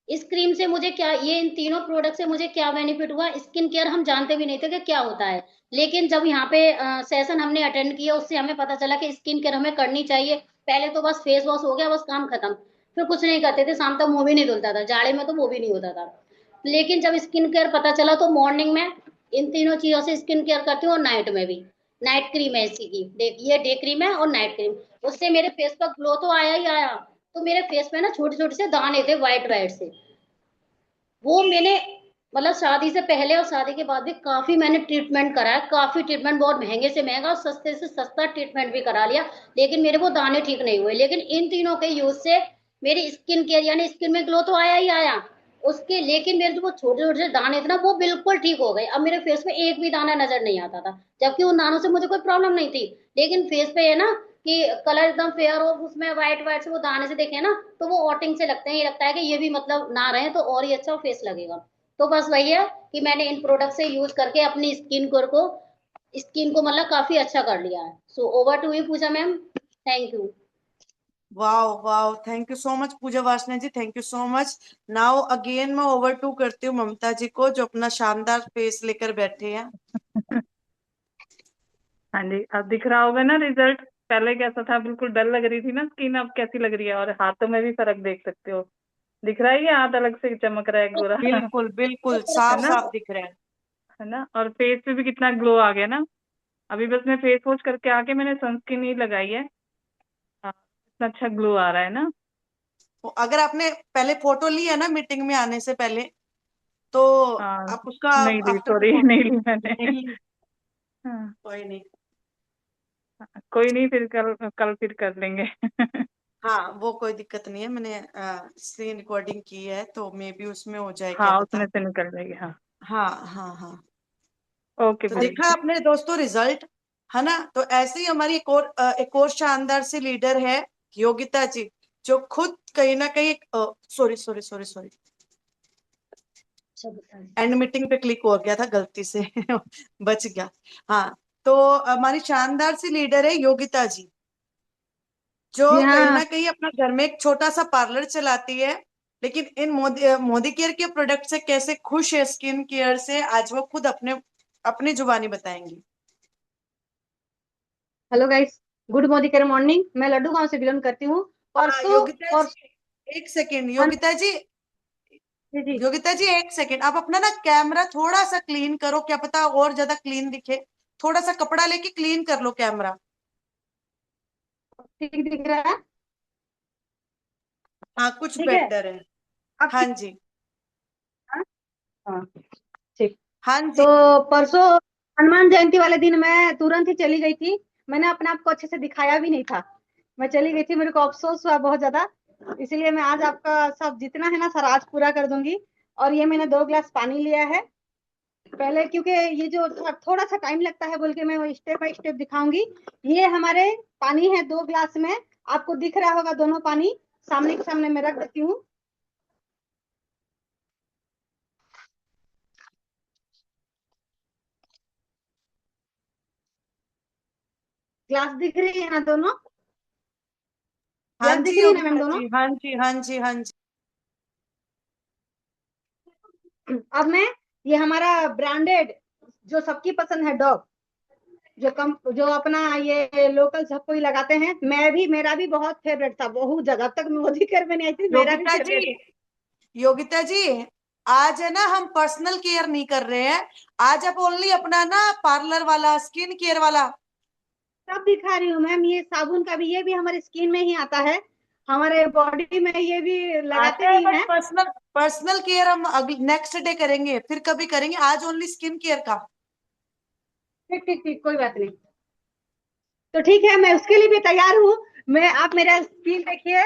इस क्रीम से मुझे क्या, ये इन तीनों प्रोडक्ट से मुझे क्या बेनिफिट हुआ, स्किन केयर हम जानते भी नहीं थे कि क्या होता है, लेकिन जब यहाँ पे सेशन हमने अटेंड किया उससे हमें पता चला कि स्किन केयर हमें करनी चाहिए। पहले तो बस फेस वॉश हो गया, बस काम खत्म, फिर कुछ नहीं करते थे, शाम तक मुंह भी नहीं धुलता था, जाड़े में तो वो भी नहीं होता था। लेकिन जब स्किन केयर पता चला तो मॉर्निंग में इन तीनों चीजों से स्किन केयर करती हूँ, और नाइट में भी। नाइट क्रीम है इसी की, ये डे क्रीम है और नाइट क्रीम, उससे मेरे फेस पर ग्लो तो आया ही आया। तो मेरे फेस पे ना छोटे छोटे से दाने थे व्हाइट व्हाइट से, वो मैंने मतलब शादी से पहले और शादी के बाद भी काफी मैंने ट्रीटमेंट करा है, काफी ट्रीटमेंट, बहुत महंगे से महंगा और सस्ते से सस्ता ट्रीटमेंट भी करा लिया, लेकिन मेरे वो दाने ठीक नहीं हुए। लेकिन इन तीनों के यूज से मेरी स्किन केयर यानी स्किन में ग्लो तो आया ही आया उसके, लेकिन मेरे जो वो छोटे छोटे से दाने थे ना वो बिल्कुल ठीक हो गए। अब मेरे फेस में एक भी दाना नजर नहीं आता था, जबकि उन दानों से मुझे कोई प्रॉब्लम नहीं थी, लेकिन फेस पे है ना कि कलर एकदम फेयर हो, उसमें व्हाइट व्हाइट से वो दाने से देखे ना तो वो ऑटिंग से लगते हैं, ये लगता है कि ये भी मतलब ना रहे तो और ही अच्छा फेस लगेगा। तो बस वही है कि मैंने इन प्रोडक्ट से यूज करके अपनी स्किन को मतलब काफी अच्छा कर लिया है। So over to you Puja ma'am. Thank you. Wow wow, thank you so much Puja Vasna ji, thank you so much. Now again मैं ओवर टू करती हूँ ममता जी को, जो अपना शानदार फेस लेकर बैठे हैं। हाँ जी, अब दिख रहा होगा ना रिजल्ट। पहले कैसा था, बिल्कुल डल लग रही थी ना स्किन, अब कैसी लग रही है। और हाथों में भी फर्क देख सकते हो। दिख रहा है ये हाथ अलग से चमक रहा है गोरा। बिल्कुल बिल्कुल है साफ ना, साफ दिख रहा है। है ना। और फेस पे भी कितना ग्लो आ गया ना। अभी बस मैं फेस वॉश करके आके मैंने सनस्क्रीन ही लगाई है। हाँ, इतना अच्छा ग्लो आ रहा है ना। अगर आपने पहले फोटो ली है ना मीटिंग में आने से पहले, तो हाँ, आप उसका नहीं ली, आफ्टर सॉरी, परफॉर्मेंस नहीं ली मैंने। नहीं। हाँ, कोई नहीं। कोई नहीं, फिर कल कल फिर कर लेंगे। हाँ वो कोई दिक्कत नहीं है, मैंने स्क्रीन रिकॉर्डिंग की है तो मे बी उसमें हो जाए, क्या हाँ, पता। उसमें से निकल जाएगी। हाँ, हाँ हाँ हाँ। ओके तो बोलिए। देखा आपने दोस्तों रिजल्ट, है ना। तो ऐसे ही हमारी एक और शानदार सी लीडर है, योगिता जी, जो खुद कहीं ना कहीं, सॉरी सॉरी सॉरी सॉरी, सब बता दें। एंड मीटिंग पे क्लिक हो गया था गलती से। बच गया। हाँ, तो हमारी शानदार सी लीडर है योगिता जी, जो जी कहीं हाँ। ना कहीं अपना घर में एक छोटा सा पार्लर चलाती है, लेकिन इन मोदी केयर के प्रोडक्ट से कैसे खुश है, स्किन केयर से, आज वो खुद अपने अपनी जुबानी बताएंगी। Hello guys, good morning. मैं लड्डू गांव से बिलोंग करती हूँ। हाँ परसों योगिता और जी, एक सेकेंड हाँ योगिता जी, जी जी, योगिता जी एक सेकेंड, आप अपना ना कैमरा थोड़ा सा क्लीन करो, क्या पता और ज्यादा क्लीन दिखे। थोड़ा सा कपड़ा लेके क्लीन कर लो कैमरा। ठीक दिख रहा है। हाँ कुछ ठीक है, बेटर है। अब हाँ ठीक जी। है? हाँ, ठीक। हाँ तो जी। परसों हनुमान जयंती वाले दिन मैं तुरंत ही चली गई थी। मैंने अपने आप को अच्छे से दिखाया भी नहीं था। मैं चली गई थी, मेरे को अफसोस हुआ बहुत ज्यादा। इसीलिए मैं आज आपका सब जितना है ना सर आज पूरा कर दूंगी। और ये मैंने 2 गिलास पानी लिया है पहले, क्योंकि ये जो थोड़ा सा टाइम लगता है बोल के मैं वो स्टेप बाय स्टेप दिखाऊंगी। ये हमारे पानी है 2 गिलास में, आपको दिख रहा होगा दोनों पानी। सामने के सामने मैं रख देती हूँ। ग्लास दिख रही है ना दोनों? हाँ ग्लास दिख जी रही है ना मैम योगिता दोनों? जी, हाँ जी हाँ जी हाँ जी। अब मैं, ये हमारा ब्रांडेड जो सबकी पसंद है, डॉग, जो अपना ये लोकल सब कोई लगाते हैं। मैं भी, मेरा भी बहुत फेवरेट था, बहुत ज्यादा। अब तक मोदी केयर में नहीं आई थी, मेरा भी योगिता जी, फेवरेट। योगिता जी, आज है ना हम पर्सनल केयर नहीं कर रहे हैं, आज आप ओनली अपना ना पार्लर वाला, स्किन केयर वाला। सब दिखा रही हूँ मैम। ये साबुन का भी, ये भी हमारे स्किन में ही आता है, हमारे बॉडी में ये भी लगाते आता है, भी बट हैं। पर्सनल पर्सनल केयर हम अगले नेक्स्ट डे करेंगे, फिर कभी करेंगे, आज ओनली स्किन केयर का। ठीक ठीक ठीक, कोई बात नहीं। तो ठीक है, मैं उसके लिए भी तैयार हूँ। मैं, आप मेरा स्किन देखिए,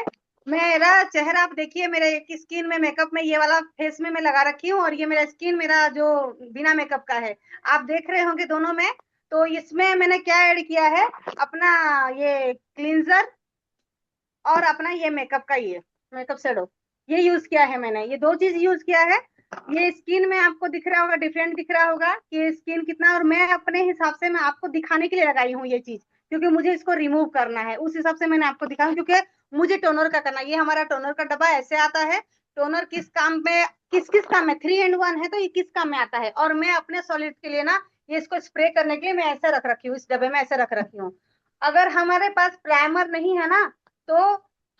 मेरा चेहरा आप देखिए। मेरे एक स्किन में मेकअप में ये वाला फेस में मैं लगा रखी हूँ, और ये मेरा स्किन, मेरा जो बिना मेकअप का है, आप देख रहे होंगे दोनों में। तो इसमें मैंने क्या ऐड किया है, अपना ये क्लींजर और अपना ये मेकअप का, ये मेकअप शेडो, ये यूज किया है मैंने। ये 2 चीज यूज किया है। ये स्किन में आपको दिख रहा होगा, डिफरेंट दिख रहा होगा कि स्किन कितना, और मैं अपने हिसाब से मैं आपको दिखाने के लिए लगाई हूँ ये चीज, क्योंकि मुझे इसको रिमूव करना है। उस हिसाब से मैंने आपको दिखाया, क्योंकि मुझे टोनर का करना है। ये हमारा टोनर का डब्बा ऐसे आता है। टोनर किस काम में, किस किस काम में, 3 in 1 है, तो ये किस काम में आता है। और मैं अपने सॉलिड के लिए ना, ये इसको स्प्रे करने के लिए मैं ऐसे रख रखी हूँ, इस डब्बे में ऐसे रख रखी हूँ। अगर हमारे पास प्राइमर नहीं है ना, तो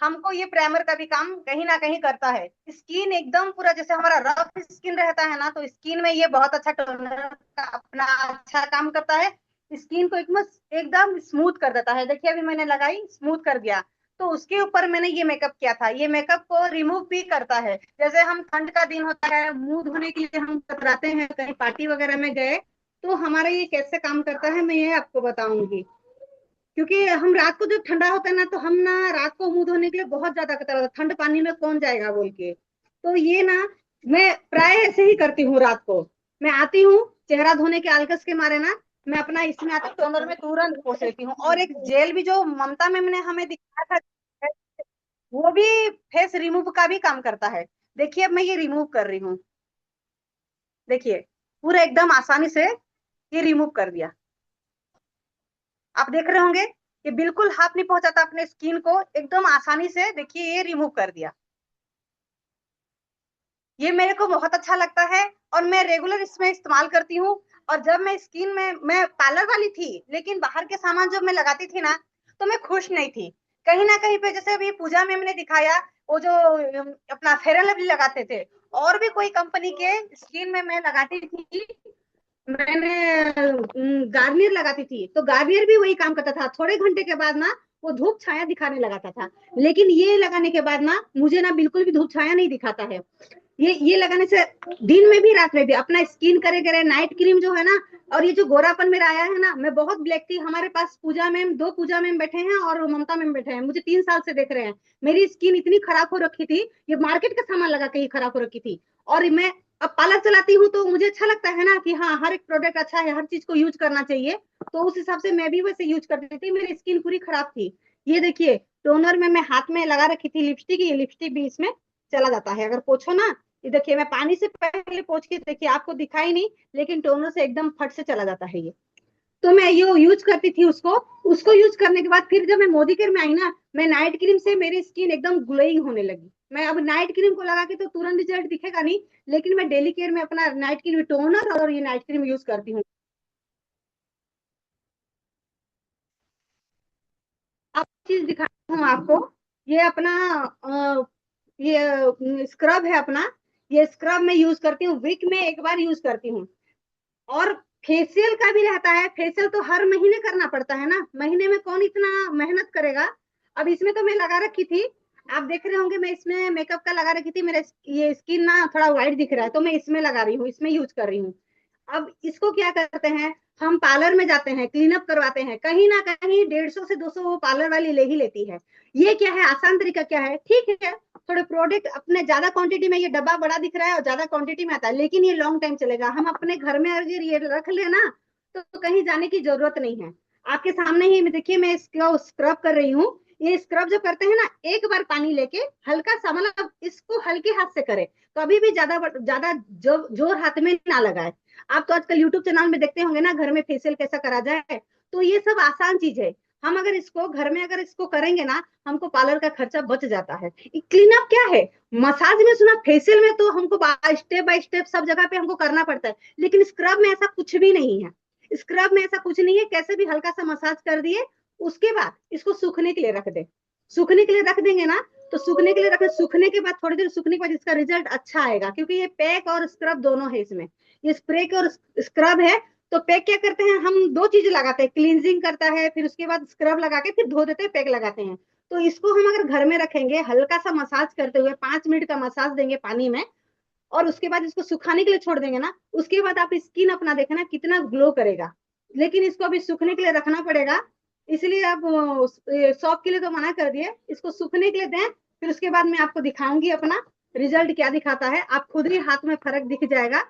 हमको ये प्राइमर का भी काम कहीं ना कहीं करता है। स्किन एकदम पूरा, जैसे हमारा रफ स्किन रहता है ना, तो स्किन में ये बहुत अच्छा टोनर का अपना अच्छा काम करता है। स्किन को एकदम एकदम स्मूथ कर देता है। देखिए अभी मैंने लगाई, स्मूथ कर दिया। तो उसके ऊपर मैंने ये मेकअप किया था। ये मेकअप को रिमूव भी करता है। जैसे हम ठंड का दिन होता है, मुंह धोने के लिए हम कतराते हैं, कहीं पार्टी वगैरह में गए, तो हमारा ये कैसे काम करता है मैं ये आपको बताऊंगी। क्योंकि हम रात को जब ठंडा होता है ना, तो हम ना रात को मुंह धोने के लिए बहुत ज्यादा कतरा होता है, ठंड पानी में कौन जाएगा बोल के। तो ये ना, मैं प्राय ऐसे ही करती हूँ। रात को मैं आती हूँ, चेहरा धोने के आलकस के मारे ना, मैं अपना इसमें आती हूँ, टोनर में तुरंत पोंछ लेती हूँ। और एक जेल भी जो ममता मैम ने हमें दिखाया था, वो भी फेस रिमूव का भी काम करता है। देखिए अब मैं ये रिमूव कर रही हूँ, देखिए पूरा एकदम आसानी से ये रिमूव कर दिया। आप देख रहे होंगे, ये बिल्कुल हाथ नहीं पहुंचाता अपने स्किन को, एकदम आसानी से देखिए ये रिमूव कर दिया। ये मेरे को बहुत अच्छा लगता है और मैं रेगुलर इसमें इस्तेमाल करती हूँ। और जब मैं स्किन में, मैं पार्लर वाली थी लेकिन बाहर के सामान जब मैं लगाती थी ना तो मैं खुश नहीं थी। कहीं ना कहीं पे जैसे अभी पूजा मैम ने दिखाया वो जो अपना फेयर एंड लवली लगाते थे, और भी कोई कंपनी के स्किन में मैं लगाती थी। मैंने गार्नियर लगाती थी तो गार्नियर भी वही काम करता था, थोड़े घंटे के बाद ना वो धूप छाया दिखाने लगाता था। लेकिन ये लगाने के बाद ना मुझे ना बिल्कुल भी धूप छाया नहीं दिखाता है। ये लगाने से दिन में भी रात में भी अपना स्किन करे नाइट क्रीम जो है ना, और ये जो गोरापन मेरा आया है ना, मैं बहुत ब्लैक थी। हमारे पास पूजा मैम, 2 पूजा मैम बैठे हैं और ममता मैम बैठे हैं, मुझे 3 साल से देख रहे हैं। मेरी स्किन इतनी खराब हो रखी थी, ये मार्केट का सामान लगा के ही खराब हो रखी थी। और मैं अब पार्लर चलाती हूँ तो मुझे अच्छा लगता है ना कि हाँ हर एक प्रोडक्ट अच्छा है, हर चीज को यूज करना चाहिए। तो उस हिसाब से मैं भी वैसे यूज करती थी, मेरी स्किन पूरी खराब थी। ये देखिए टोनर में मैं हाथ में लगा रखी थी लिपस्टिक, ये लिपस्टिक भी इसमें चला जाता है अगर पोछो ना। ये देखिए मैं पानी से पहले पोंछ के देखिए, आपको दिखाई नहीं लेकिन टोनर से एकदम फट से चला जाता है ये। तो मैं ये यूज करती थी उसको। उसको यूज करने के बाद फिर जब मैं मोदी केयर में आई ना, मैं नाइट क्रीम से मेरी स्किन एकदम ग्लोइंग होने लगी। मैं अब नाइट क्रीम को लगा के तो तुरंत रिजल्ट दिखेगा नहीं, लेकिन मैं डेली केयर में अपना नाइट क्रीम टोनर और ये नाइट क्रीम यूज करती हूँ। अब चीज दिखाती हूँ आपको। ये अपना ये स्क्रब है अपना। ये स्क्रब मैं यूज करती हूँ, वीक में एक बार यूज करती हूँ। और फेशियल का भी रहता है, फेशियल तो हर महीने करना पड़ता है ना, महीने में कौन इतना मेहनत करेगा। अब इसमें तो मैं लगा रखी थी, आप देख रहे होंगे मैं इसमें मेकअप का लगा रखी थी। मेरा ये स्किन ना थोड़ा व्हाइट दिख रहा है तो मैं इसमें लगा रही हूँ, इसमें यूज कर रही हूँ। अब इसको क्या करते हैं, हम पार्लर में जाते हैं, क्लीन अप करवाते हैं, कहीं ना कहीं 150 से 200 वो पार्लर वाली ले ही लेती है। ये क्या है, आसान तरीका क्या है, ठीक है थोड़े प्रोडक्ट अपने ज्यादा क्वांटिटी में, ये डब्बा बड़ा दिख रहा है और ज्यादा क्वांटिटी में आता है, लेकिन ये लॉन्ग टाइम चलेगा। हम अपने घर में अगर ये रख लेना तो कहीं जाने की जरूरत नहीं है। आपके सामने ही देखिए मैं इसको स्क्रब कर रही हूँ। ये स्क्रब जो करते हैं ना, एक बार पानी लेके हल्का सा, मतलब इसको हल्के हाथ से करे, कभी भी ज्यादा ज्यादा जोर हाथ में ना लगाए। आप तो आजकल यूट्यूब चैनल में देखते होंगे ना घर में फेशियल कैसा करा जाए, तो ये सब आसान चीज है। हम अगर इसको घर में अगर इसको करेंगे ना, हमको पार्लर का खर्चा बच जाता है। क्लीन अप क्या है, मसाज में सुना, फेशियल में तो हमको स्टेप बाय स्टेप सब जगह पे हमको करना पड़ता है, लेकिन स्क्रब में ऐसा कुछ भी नहीं है। स्क्रब में ऐसा कुछ नहीं है, कैसे भी हल्का सा मसाज कर दिए, उसके बाद इसको सूखने के लिए रख दे। सूखने के लिए रख देंगे ना, तो सूखने के लिए रखें, सूखने के बाद थोड़ी देर सूखने के बाद इसका रिजल्ट अच्छा आएगा, क्योंकि ये पैक और स्क्रब दोनों है इसमें। ये स्प्रे और स्क्रब है। तो पैक क्या करते हैं, हम 2 चीज लगाते हैं, क्लींजिंग करता है, फिर उसके बाद स्क्रब लगा के फिर धो देते हैं, पैक लगाते हैं। तो इसको हम अगर घर में रखेंगे, हल्का सा मसाज करते हुए 5 मिनट का मसाज देंगे पानी में, और उसके बाद इसको सुखाने के लिए छोड़ देंगे ना, उसके बाद आप स्किन अपना देखना कितना ग्लो करेगा। लेकिन इसको अभी सूखने के लिए रखना पड़ेगा, इसलिए आप शॉप के लिए तो मना कर दिए, इसको सूखने के लिए दें। फिर उसके बाद मैं आपको दिखाऊंगी अपना रिजल्ट क्या दिखाता है, आप खुद ही हाथ में फर्क दिख जाएगा।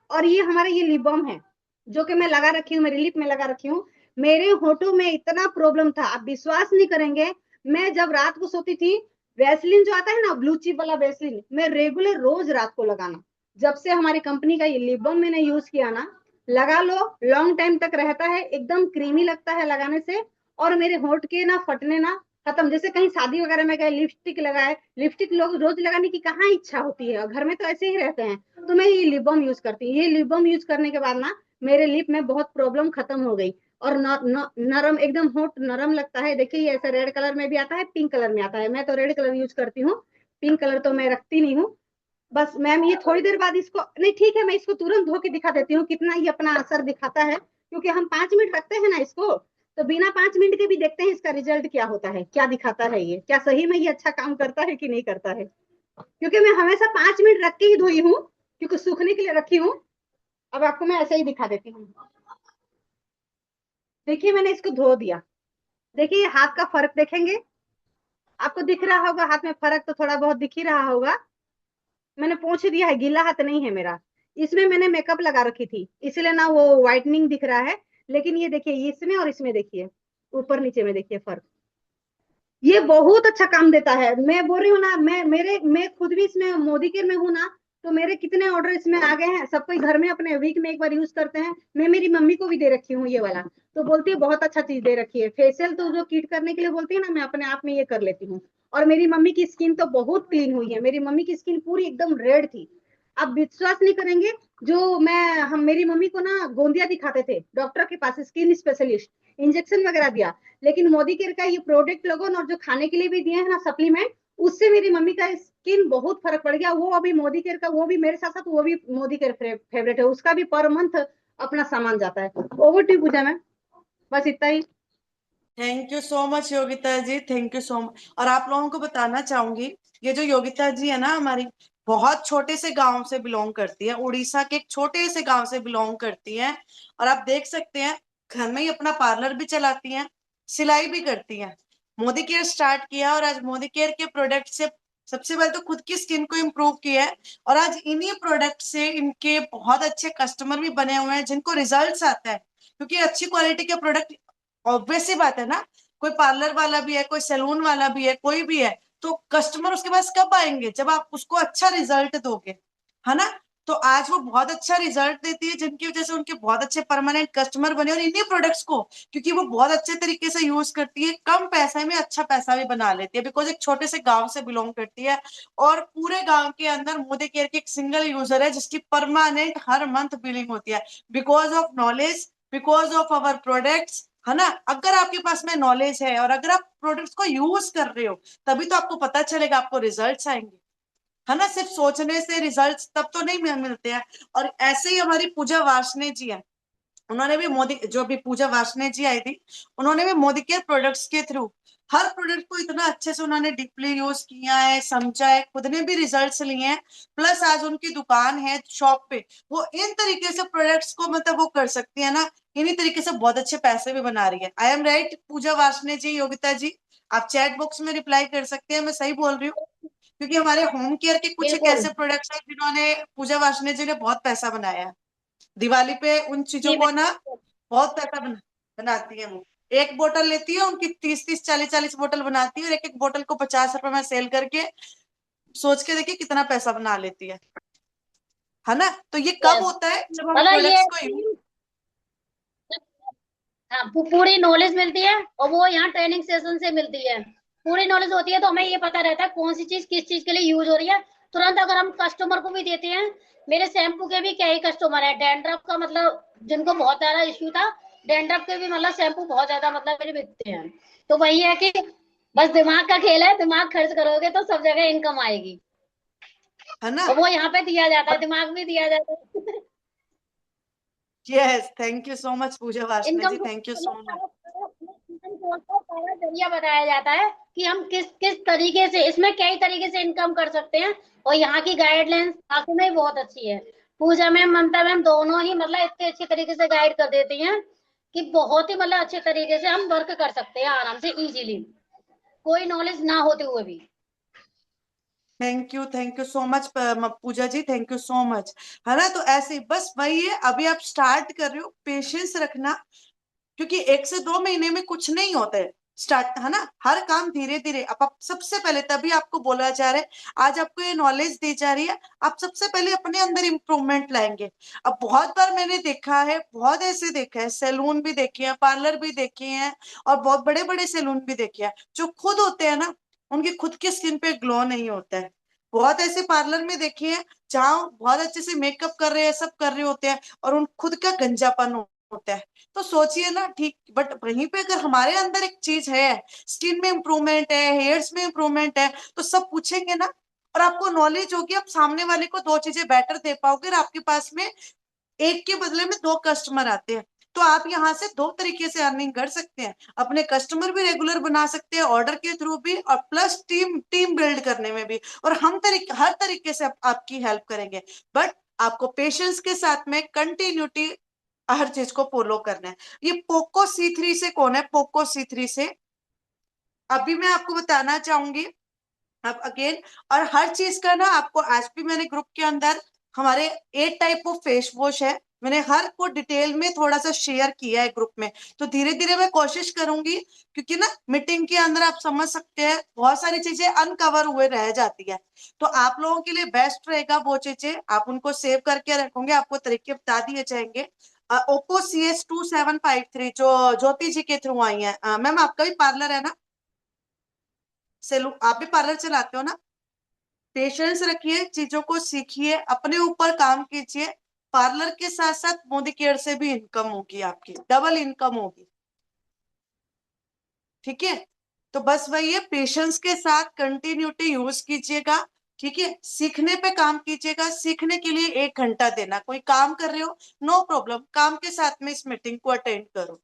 और ये हमारा ये लिप बाम है जो कि मैं लगा रखी हूँ, मेरी लिप में लगा रखी हूँ। मेरे होठों में इतना प्रॉब्लम था, आप विश्वास नहीं करेंगे। मैं जब रात को सोती थी, वैसलीन जो आता है ना ब्लू चिप वाला वैसलीन, मैं रेगुलर रोज रात को लगाना। जब से हमारी कंपनी का ये लिप बाम मैंने यूज किया ना, लगा लो लॉन्ग टाइम तक रहता है, एकदम क्रीमी लगता है लगाने से। और मेरे होठ के ना फटने ना खत्म। जैसे कहीं शादी वगैरह में गए, लिपस्टिक लगाए, लिपस्टिक लोग रोज लगाने की कहाँ इच्छा होती है, और घर में तो ऐसे ही रहते हैं। तो मैं ये लिप बाम यूज करती हूँ। ये लिप बाम यूज करने के बाद ना मेरे लिप में बहुत प्रॉब्लम खत्म हो गई, और नरम एकदम होठ नरम लगता है। देखिए ये ऐसा रेड कलर में भी आता है, पिंक कलर में आता है, मैं तो रेड कलर यूज करती हूँ, पिंक कलर तो मैं रखती नहीं हूँ। बस मैम ये थोड़ी देर बाद इसको, नहीं ठीक है मैं इसको तुरंत धो के दिखा देती हूँ कितना ये अपना असर दिखाता है, क्योंकि हम 5 मिनट रखते हैं ना इसको, तो बिना 5 मिनट के भी देखते हैं इसका रिजल्ट क्या होता है, क्या दिखाता है, ये क्या सही में ये अच्छा काम करता है कि नहीं करता है। क्योंकि मैं हमेशा 5 मिनट रख के ही धोई हूँ, क्योंकि सूखने के लिए रखी हूँ। अब आपको मैं ऐसे ही दिखा देती हूँ। देखिए मैंने इसको धो दिया, देखिए हाथ का फर्क देखेंगे, आपको दिख रहा होगा हाथ में फर्क, तो थोड़ा बहुत दिख ही रहा होगा। मैंने पोंछ दिया है, गीला हाथ नहीं है मेरा। इसमें मैंने मेकअप लगा रखी थी, इसलिए ना वो व्हाइटनिंग दिख रहा है। लेकिन ये देखिए इसमें और इसमें देखिए, ऊपर नीचे में देखिए फर्क। ये बहुत अच्छा काम देता है, मैं बोल रही हूँ ना, मैं खुद भी इसमें मोदी केयर में हूँ ना, तो मेरे कितने ऑर्डर इसमें आ गए हैं, सब कोई घर में अपने वीक में एक बार यूज करते हैं। मैं मेरी मम्मी को भी दे रखी हूँ ये वाला, तो बोलती है बहुत अच्छा चीज दे रखी है। फेशियल तो जो किट करने के लिए बोलती है ना, मैं अपने आप में ये कर लेती हूँ। और मेरी मम्मी की स्किन तो बहुत क्लीन हुई है, मेरी मम्मी की स्किन पूरी एकदम रेड थी। आप विश्वास नहीं करेंगे, जो मैं हम मेरी मम्मी को ना गोंदिया दिखाते थे डॉक्टर के पास, स्किन स्पेशलिस्ट, इंजेक्शन वगैरह दिया, लेकिन मोदी केयर का ये प्रोडक्ट लोगों और जो खाने के लिए भी दिए हैं ना सप्लीमेंट, उससे मेरी मम्मी का स्किन बहुत फर्क पड़ गया। वो अभी मोदी केयर का, वो भी मेरे साथ साथ वो भी मोदी केयर फेवरेट है, उसका भी पर मंथ अपना सामान जाता है। ओवर टू पूजा मैम, बस इतना ही। Thank you so much Yogita ji, thank you so much. और आप लोगों को बताना चाहूंगी, ये जो योगिता जी है ना हमारी, बहुत छोटे से गांव से बिलोंग करती है, उड़ीसा के एक छोटे से गांव से बिलोंग करती है। और आप देख सकते हैं घर में ही अपना पार्लर भी चलाती हैं, सिलाई भी करती हैं। मोदी केयर स्टार्ट किया और आज मोदी केयर के प्रोडक्ट से सबसे पहले तो खुद की स्किन को इम्प्रूव किया है, और आज इन्हीं प्रोडक्ट से इनके बहुत अच्छे कस्टमर भी बने हुए हैं जिनको रिजल्ट्स आता है। क्योंकि अच्छी क्वालिटी के प्रोडक्ट, ऑब्वियस सी बात है ना, कोई पार्लर वाला भी है, कोई सैलून वाला भी है, कोई भी है, तो कस्टमर उसके पास कब आएंगे, जब आप उसको अच्छा रिजल्ट दोगे, है ना। तो आज वो बहुत अच्छा रिजल्ट देती है, जिनकी वजह से उनके बहुत अच्छे परमानेंट कस्टमर बने। और इन्हीं प्रोडक्ट्स को क्योंकि वो बहुत अच्छे तरीके से यूज करती है, कम पैसे में अच्छा पैसा भी बना लेती है, बिकॉज एक छोटे से गांव से बिलोंग करती है। और पूरे गांव के अंदर मोदी केयर की एक सिंगल यूजर है जिसकी परमानेंट हर मंथ बिलिंग होती है, because of knowledge, because of our products, है ना। अगर आपके पास में नॉलेज है और अगर आप प्रोडक्ट्स को यूज कर रहे हो, तभी तो आपको पता चलेगा, आपको रिजल्ट्स आएंगे, है ना। सिर्फ सोचने से रिजल्ट्स तब तो नहीं मिलते हैं। और ऐसे ही हमारी पूजा वार्ष्णेय जी है, उन्होंने भी मोदी, जो भी पूजा वार्ष्णेय जी आई थी, उन्होंने भी मोदी केयर प्रोडक्ट्स के थ्रू हर प्रोडक्ट को इतना अच्छे से उन्होंने डीपली यूज किया है, समझा है, खुद ने भी रिजल्ट्स लिए हैं। प्लस आज उनकी दुकान है, शॉप पे वो इन तरीके से प्रोडक्ट्स को मतलब वो कर सकती है ना, इन्हीं तरीके से बहुत अच्छे पैसे भी बना रही है। आई एम राइट पूजा वार्ष्णेय जी, योगिता जी? आप चैट बॉक्स में रिप्लाई कर सकते हैं, मैं सही बोल रही हूँ? क्योंकि हमारे होम केयर के कुछ एक बिल्कुल। ऐसे प्रोडक्ट्स हैं जिन्होंने पूजा वार्ष्णेय जी ने बहुत पैसा बनाया है। दिवाली पे उन चीजों जी को ना बहुत पैसा बनाती है वो। एक बोतल लेती है, उनकी 30-30, 40-40 बोतल बनाती है, और एक एक बोतल को 50 रुपए में सेल करके सोच के देखिए कितना पैसा बना लेती है ना। तो ये कब यस, होता है, जब हम मतलब ये प्रोडक्ट्स को हाँ, पूरी नॉलेज मिलती है और वो यहाँ ट्रेनिंग सेशन से मिलती है। पूरी नॉलेज होती है तो हमें ये पता रहता है कौन सी चीज किस चीज के लिए यूज हो रही है। तुरंत अगर हम कस्टमर को भी देते हैं, मेरे शैम्पू के भी क्या ही कस्टमर है, डैंड्रफ का मतलब जिनको बहुत ज्यादा इश्यू था, डैंड्रफ के भी मतलब शैम्पू बहुत ज्यादा मतलब मेरे बिकते हैं। तो वही है कि बस दिमाग का खेल है, दिमाग खर्च करोगे तो सब जगह इनकम आएगी। है ना। और वो यहाँ पे दिया जाता है, और दिमाग भी दिया जाता है। Yes, thank you so much Pooja Varshney income ji, thank you so much. Income source का सारा जरिया बताया जाता है कि हम किस किस तरीके से, इसमें कई तरीके से इनकम कर सकते हैं। और यहाँ की गाइडलाइंस वाकई में बहुत अच्छी है। पूजा मैम, ममता मैम दोनों ही मतलब इतने अच्छे तरीके से गाइड कर देती हैं कि बहुत ही मतलब अच्छे तरीके से हम वर्क कर सकते हैं आराम से, इजीली, कोई नॉलेज ना होते हुए भी। Thank you so much Pooja ji, thank you so much. है ना, तो ऐसे ही बस वही है, अभी आप स्टार्ट कर रहे हो, पेशेंस रखना, क्योंकि 1 से 2 महीने में कुछ नहीं होता है स्टार्ट, है ना। हर काम धीरे धीरे। अब आप सबसे पहले, तभी आपको बोला जा रहा है, आज आपको ये नॉलेज दी जा रही है, आप सबसे पहले अपने अंदर इंप्रूवमेंट लाएंगे। अब बहुत बार मैंने देखा है, बहुत ऐसे देखा है, सैलून भी देखे हैं, पार्लर भी देखे हैं, और बहुत बड़े बड़े सैलून भी देखे हैं, जो खुद होते हैं ना, उनकी खुद की स्किन पे ग्लो नहीं होता है। बहुत ऐसे पार्लर में देखे हैं जहाँ बहुत अच्छे से मेकअप कर रहे हैं, सब कर रहे होते हैं, और उन खुद का गंजापन होता है। तो सोचिए ना, ठीक, बट वहीं पे अगर हमारे अंदर एक चीज है, स्किन में इंप्रूवमेंट है, हेयर्स में इंप्रूवमेंट है, तो सब पूछेंगे ना। और आपको नॉलेज होगी, आप सामने वाले को 2 चीजें बेटर दे पाओगे, और आपके पास में एक के बदले में 2 कस्टमर आते हैं। तो आप यहाँ से 2 तरीके से अर्निंग कर सकते हैं, अपने कस्टमर भी रेगुलर बना सकते हैं ऑर्डर के थ्रू भी, और प्लस टीम टीम बिल्ड करने में भी। और हम हर तरीके से आपकी हेल्प करेंगे, बट आपको पेशेंस के साथ में कंटिन्यूटी हर चीज को फॉलो करना है। ये पोको C3 से कौन है? पोको C3 से अभी मैं आपको बताना चाहूंगी अब अगेन। और हर चीज का ना आपको, आज भी मैंने ग्रुप के अंदर, हमारे 8 टाइप ऑफ फेस वॉश है, मैंने हर को डिटेल में थोड़ा सा शेयर किया है ग्रुप में, तो धीरे धीरे मैं कोशिश करूंगी, क्योंकि ना मीटिंग के अंदर आप समझ सकते हैं बहुत सारी चीजें अनकवर हुए रह जाती है। तो आप लोगों के लिए बेस्ट रहेगा वो चीजें आप उनको सेव करके रखोगे, आपको तरीके बता दिए जाएंगे। ओप्पो CS2753 जो ज्योति जी के थ्रू आई है। मैम आपका भी पार्लर है ना, आप भी पार्लर चलाते हो ना? पेशेंस रखिए, चीजों को सीखिए, अपने ऊपर काम कीजिए। पार्लर के साथ साथ मोदी केयर से भी इनकम होगी, आपकी डबल इनकम होगी। ठीक है, तो बस वही है, पेशेंस के साथ कंटिन्यूटी यूज कीजिएगा। ठीक है, सीखने पे काम कीजिएगा। सीखने के लिए 1 घंटा देना, कोई काम कर रहे हो नो प्रॉब्लम, काम के साथ में इस मीटिंग को अटेंड करो।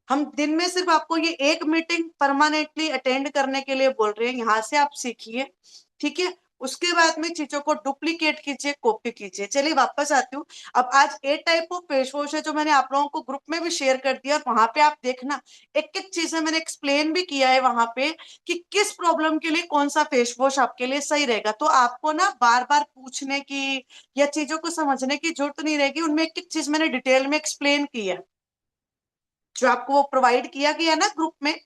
हम दिन में सिर्फ आपको ये एक मीटिंग परमानेंटली अटेंड करने के लिए बोल रहे हैं, यहाँ से आप सीखिए। ठीक है, उसके बाद में चीजों को डुप्लीकेट कीजिए, कॉपी कीजिए। चलिए वापस आती हूँ। अब आज ए टाइप ऑफ फेस वॉश है जो मैंने आप लोगों को ग्रुप में भी शेयर कर दिया, और वहां पे आप देखना एक एक चीजें मैंने एक्सप्लेन भी किया है वहां पे कि किस प्रॉब्लम के लिए कौन सा फेस वॉश आपके लिए सही रहेगा। तो आपको ना बार बार पूछने की या चीजों को समझने की जरूरत नहीं रहेगी, उनमें एक एक चीज मैंने डिटेल में एक्सप्लेन की है, जो आपको वो प्रोवाइड किया गया ना ग्रुप में,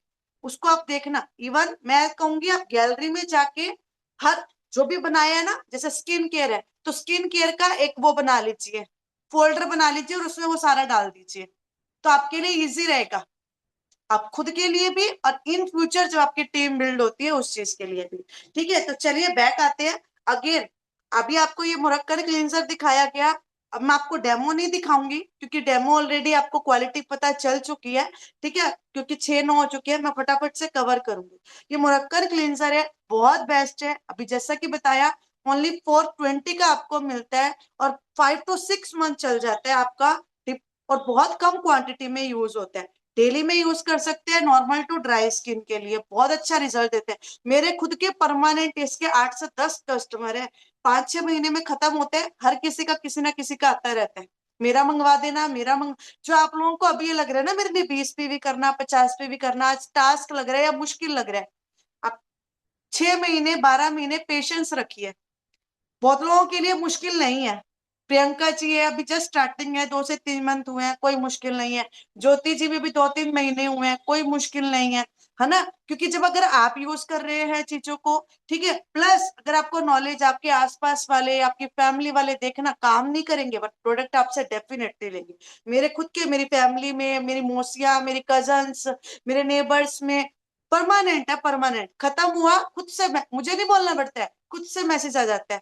उसको आप देखना। इवन मैं कहूंगी आप गैलरी में जाके हर जो भी बनाया है ना, जैसे स्किन केयर है तो स्किन केयर का एक वो बना लीजिए, फोल्डर बना लीजिए और उसमें वो सारा डाल दीजिए, तो आपके लिए इजी रहेगा, आप खुद के लिए भी और इन फ्यूचर जो आपकी टीम बिल्ड होती है उस चीज के लिए भी। ठीक है, तो चलिए बैक आते हैं अगेन। अभी आपको ये मुरक्कड़ क्लींजर दिखाया गया, अब मैं आपको डेमो नहीं दिखाऊंगी क्योंकि डेमो ऑलरेडी आपको क्वालिटी पता चल चुकी है। ठीक है, क्योंकि 6-9 हो चुके हैं, मैं फटाफट से कवर करूंगी। ये मुरक्कड़ क्लींजर है, बहुत बेस्ट है। अभी जैसा कि बताया ओनली 420 का आपको मिलता है और 5 to 6 मंथ चल जाता है आपका टिप, और बहुत कम क्वांटिटी में यूज होता है। डेली में यूज कर सकते हैं, नॉर्मल टू ड्राई स्किन के लिए बहुत अच्छा रिजल्ट देते हैं। मेरे खुद के परमानेंट इसके 8 से 10 कस्टमर है, 5-6 महीने में खत्म होते हैं। हर किसी का किसी ना किसी का आता रहता है, मेरा मंगवा देना, जो आप लोगों को अभी ये लग रहा है ना मेरे लिए 20 पीवी करना, 50 पीवी करना आज टास्क लग रहा है या मुश्किल लग रहा है, आप 6 महीने 12 महीने पेशेंस रखिए, बहुत लोगों के लिए मुश्किल नहीं है। प्रियंका जी है अभी जस्ट स्टार्टिंग है, 2 से 3 मंथ हुए हैं, कोई मुश्किल नहीं है। ज्योति जी भी 2-3 महीने हुए हैं, कोई मुश्किल नहीं है ना? क्योंकि जब अगर आप यूज कर रहे हैं चीजों को, ठीक है, प्लस अगर आपको नॉलेज आपके आसपास वाले आपकी फैमिली वाले देखना काम नहीं करेंगे बट प्रोडक्ट आपसे डेफिनेटली लेंगे। मेरे खुद के मेरी फैमिली में मेरी मौसियां, मेरी कजन्स, मेरे नेबर्स में परमानेंट है, परमानेंट खत्म हुआ खुद से, मुझे नहीं बोलना पड़ता है, खुद से मैसेज आ जाता है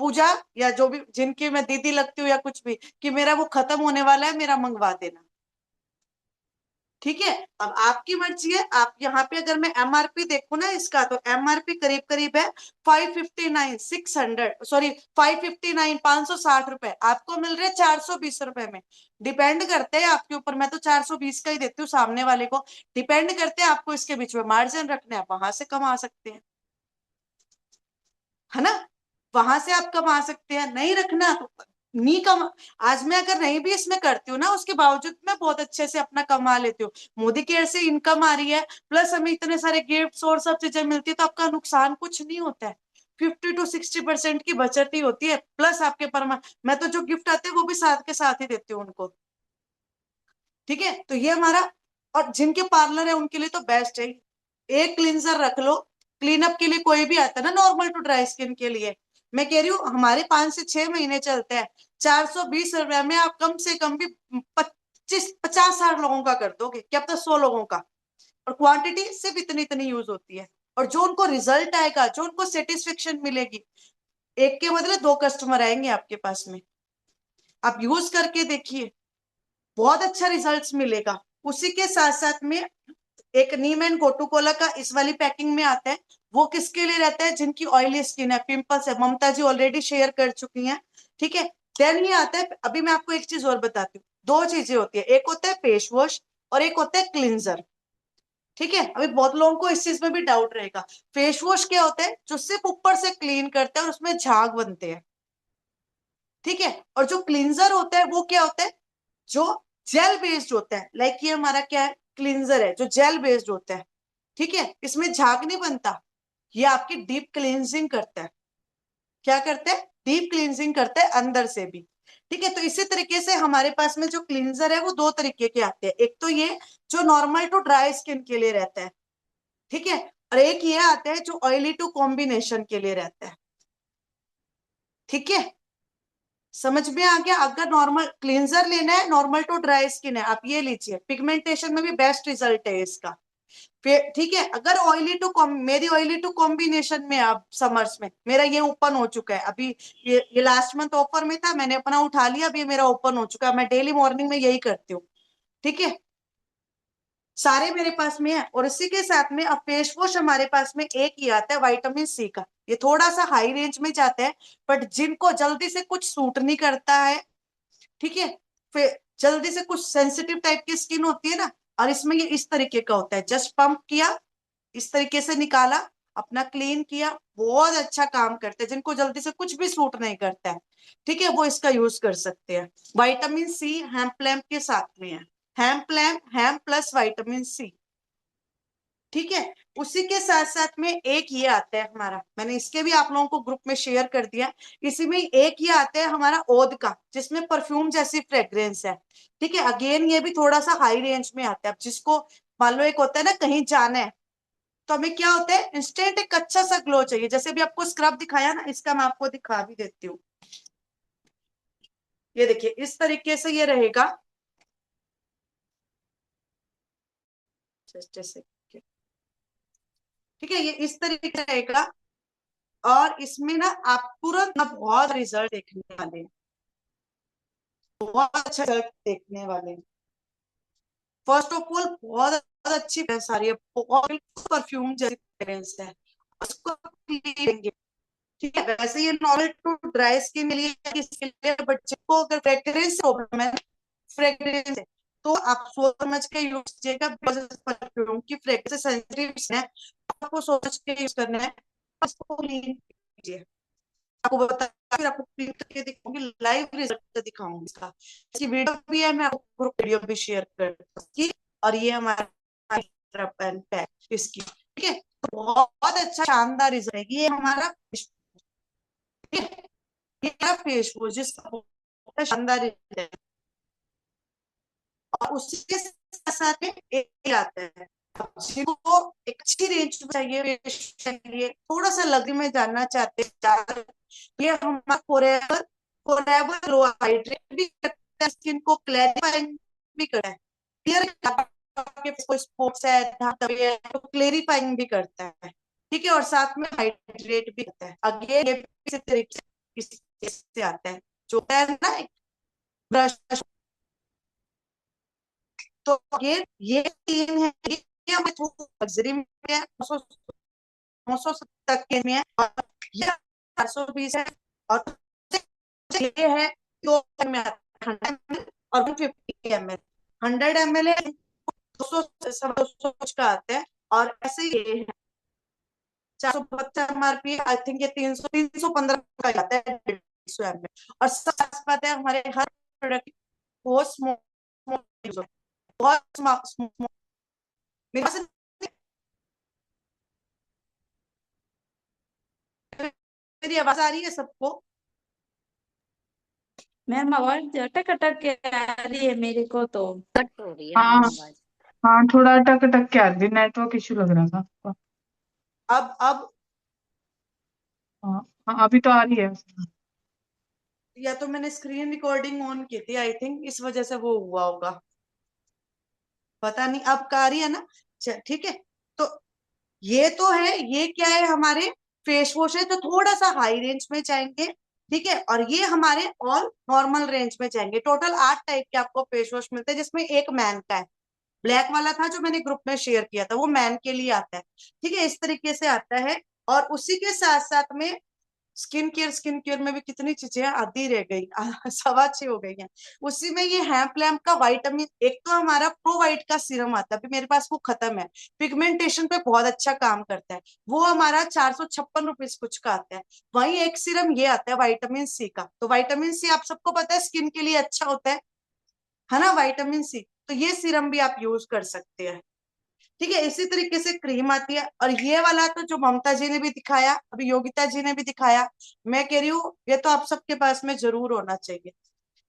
पूजा या जो भी जिनकी मैं दीदी लगती हूँ या कुछ भी, कि मेरा वो खत्म होने वाला है, मेरा मंगवा देना। ठीक है, अब आपकी मर्जी है। आप यहाँ पे अगर मैं एमआरपी देखू ना इसका, तो एमआरपी करीब करीब है 559 600 सॉरी 559 560 रुपए, आपको मिल रहे 420 रुपए में। डिपेंड करते हैं आपके ऊपर, मैं तो 420 का ही देती हूँ, सामने वाले को डिपेंड करते हैं, आपको इसके बीच में मार्जिन रखने आप वहां से कमा सकते हैं, है ना? वहां से आप कमा सकते हैं, नहीं रखना तो नहीं कमा। आज मैं अगर नहीं भी इसमें करती हूँ ना, उसके बावजूद मैं बहुत अच्छे से अपना कमा लेती हूँ, मोदी केयर से इनकम आ रही है, प्लस हमें इतने सारे गिफ्ट्स और सब चीजें मिलती है, तो आपका नुकसान कुछ नहीं होता है। 50 to 60% की बचत ही होती है, प्लस आपके मैं तो जो गिफ्ट आते हैं वो भी साथ के साथ ही देती हूँ उनको। ठीक है, तो ये हमारा, और जिनके पार्लर है उनके लिए तो बेस्ट है, एक क्लींजर रख लो। क्लीन अप के लिए कोई भी आता है ना, नॉर्मल टू ड्राई स्किन के लिए, मैं कह रही हूँ हमारे 5 से 6 महीने चलते हैं, 420 रुपए में आप कम से कम भी 25-50 लोगों का कर दोगे, क्या पता 100 लोगों का, और क्वांटिटी सिर्फ इतनी इतनी यूज होती है। और जो उनको रिजल्ट आएगा, जो उनको सेटिस्फेक्शन मिलेगी, एक के बदले 2 कस्टमर आएंगे आपके पास में, आप यूज करके देखिए, बहुत अच्छा रिजल्ट्स मिलेगा। उसी के साथ साथ में एक नीम एंड गोटू कोला का इस वाली पैकिंग में आता है, वो किसके लिए रहता है? जिनकी ऑयली स्किन है, पिंपल्स है, ममता जी ऑलरेडी शेयर कर चुकी हैं। ठीक है, देन ये आता है, अभी मैं आपको एक चीज और बताती हूँ, 2 चीजें होती है, एक होता है फेस वॉश और एक होता है क्लिंजर। ठीक है, अभी बहुत लोगों को इस चीज में भी डाउट रहेगा। फेस वॉश क्या होता है? जो सिर्फ ऊपर से क्लीन करता है और उसमें झाग बनते हैं। ठीक है, और जो क्लिंजर होता है वो क्या होता है? जो जेल बेस्ड होता है, लाइक ये हमारा क्या है, क्लिंजर है जो जेल बेस्ड होता है। ठीक है, इसमें झाग नहीं बनता, ये आपकी डीप क्लींजिंग करता है। क्या करता है? डीप क्लींजिंग करता है अंदर से भी। ठीक है। तो इसी तरीके से हमारे पास में जो क्लींजर है वो दो तरीके के आते हैं, एक तो ये जो नॉर्मल टू ड्राई स्किन के लिए रहता है, ठीक है, और एक ये आता है जो ऑयली टू कॉम्बिनेशन के लिए रहता है। ठीक है, समझ में आ गया। अगर नॉर्मल क्लींजर लेना है, नॉर्मल टू ड्राई स्किन है, आप ये लीजिए, पिगमेंटेशन में भी बेस्ट रिजल्ट है इसका। फिर ठीक है, अगर ऑयली टू मेरी ऑयली टू कॉम्बिनेशन में, अब समर्स में मेरा ये ओपन हो चुका है अभी, ये लास्ट मंथ ऑफर में था, मैंने अपना उठा लिया, अभी मेरा ओपन हो चुका है, मैं डेली मॉर्निंग में यही करती हूँ। ठीक है, सारे मेरे पास में है। और इसी के साथ में अब फेस वॉश हमारे पास में एक ही आता है विटामिन सी का, ये थोड़ा सा हाई रेंज में जाता है, बट जिनको जल्दी से कुछ सूट नहीं करता है, ठीक है, फिर जल्दी से कुछ सेंसिटिव टाइप की स्किन होती है ना, और इसमें ये इस तरीके का होता है, जस्ट पंप किया, इस तरीके से निकाला, अपना क्लीन किया, बहुत अच्छा काम करता है। जिनको जल्दी से कुछ भी सूट नहीं करता है, ठीक है, वो इसका यूज कर सकते हैं। विटामिन सी हेम्प्लैम्प के साथ में है, हेम्प्लैम्प, हेम प्लस विटामिन सी। ठीक है, उसी के साथ साथ में एक ये आता है हमारा, मैंने इसके भी आप लोगों को ग्रुप में शेयर कर दिया, इसी में एक ये आता है हमारा ओद का, जिसमें परफ्यूम जैसी फ्रेग्रेंस है। ठीक है, अगेन ये भी थोड़ा सा हाई रेंज में आता है। अब जिसको मान लो एक होता है ना कहीं जाना है, तो हमें क्या होता है, इंस्टेंट एक अच्छा सा ग्लो चाहिए, जैसे भी आपको स्क्रब दिखाया ना, इसका मैं आपको दिखा भी देती हूँ। ये देखिए इस तरीके से ये रहेगा, जैसे, ठीक है, ये इस तरीके से रहेगा, और इसमें ना आप तुरंत ना बहुत रिजल्ट देखने वाले हैं, बहुत अच्छा रिजल्ट देखने वाले हैं। फर्स्ट ऑफ ऑल बहुत अच्छी फ्रेग्रेंस आ रही है, बहुत परफ्यूम जैसी फ्रेग्रेंस है, उसको लेंगे। ठीक है, वैसे ये नॉर्मल टू ड्राई स्किन के लिए, इसके लिए बच्चे को अगर फ्रेग्रेंस प्रॉब्लम है, फ्रेग्रेंस है, तो आप सोच समझ के यूज कीजिएगा, परफ्यूम की फ्रेग्रेंस सेंसिटिव है, आपको सोच के यूज करना है, इसको क्लीन कीजिए। आपको बता, फिर आपको क्लीन करके दिखाऊंगी, लाइव रिजल्ट दिखाऊंगी इसका, इसकी वीडियो भी है, मैं आपको वीडियो भी शेयर कर दूंगी। और ये हमारा पेन पैक इसकी, ठीक है, तो बहुत अच्छा शानदार रिजल्ट है ये हमारा, ठीक है, ये हमारा फेस वॉश जिसका बहुत शानदार रिजल्ट है। और उसी के साथ साथ में एक आता है, जिनको एक अच्छी रेंज में चाहिए, फेशियल के लिए थोड़ा सा लग्जरी में जानना चाहते हैं ज्यादा, ये हमारा फॉरएवर, फॉरएवर ग्लो हाइड्रेट भी करता है, स्किन को क्लैरिफाइंग भी करता है, क्लियर आपके कोई स्पॉट्स है, दाग धब्बे है, तो क्लैरिफाइंग भी करता है। ठीक है, और साथ में हाइड्रेट भी करता है। अगेन ये इसी तरीके से आता है, जो है ना ब्रश, तो ये तीन है, ये हमें लग्जरी में है, 900 तक के में है, और ये 420 है, और ये है 2 में आता है 100 ml और 150 ml, 100 ml है, 200 200 कुछ का आता है, और ऐसे ये है 472 MRP, आई थिंक ये 315 का आता है 150 ml। और साथ बात है हमारे हर प्रोडक्ट बहुत स्मॉल, बहुत स्मॉल, मेरे पास मेरी आवाज आ रही है सबको? मैम आवाज अटक अटक के आ रही है मेरे को तो। कट हो रही है हाँ आवाज। हाँ, थोड़ा अटक अटक के आ रही, नेटवर्क इशू लग रहा था आपका। अब हाँ हाँ, अभी तो आ रही है। या तो मैंने स्क्रीन रिकॉर्डिंग ऑन की थी, आई थिंक इस वजह से वो हुआ होगा, पता नहीं। अब का आ रही है ना? ठीक है, तो ये तो है, ये क्या है, हमारे फेस वॉश है, तो थोड़ा सा हाई रेंज में जाएंगे, ठीक है, और ये हमारे ऑल नॉर्मल रेंज में जाएंगे। टोटल 8 टाइप के आपको फेस वॉश मिलते हैं, जिसमें एक मैन का है, ब्लैक वाला था जो मैंने ग्रुप में शेयर किया था, वो मैन के लिए आता है। ठीक है, इस तरीके से आता है। और उसी के साथ साथ में स्किन केयर में भी कितनी चीजें आधी रह गई, 6:15 हो गई हैं। उसी में ये हैम्प लैम्प का विटामिन, एक तो हमारा प्रो वाइट का सीरम आता है, अभी मेरे पास वो खत्म है, पिगमेंटेशन पे बहुत अच्छा काम करता है, वो हमारा 456 रुपीज कुछ का आता है। वहीं एक सीरम ये आता है विटामिन सी का, तो विटामिन सी आप सबको पता है स्किन के लिए अच्छा होता है ना, विटामिन सी, तो ये सीरम भी आप यूज कर सकते हैं। ठीक है, इसी तरीके से क्रीम आती है, और ये वाला तो जो ममता जी ने भी दिखाया, अभी योगिता जी ने भी दिखाया, मैं कह रही हूँ ये तो आप सबके पास में जरूर होना चाहिए।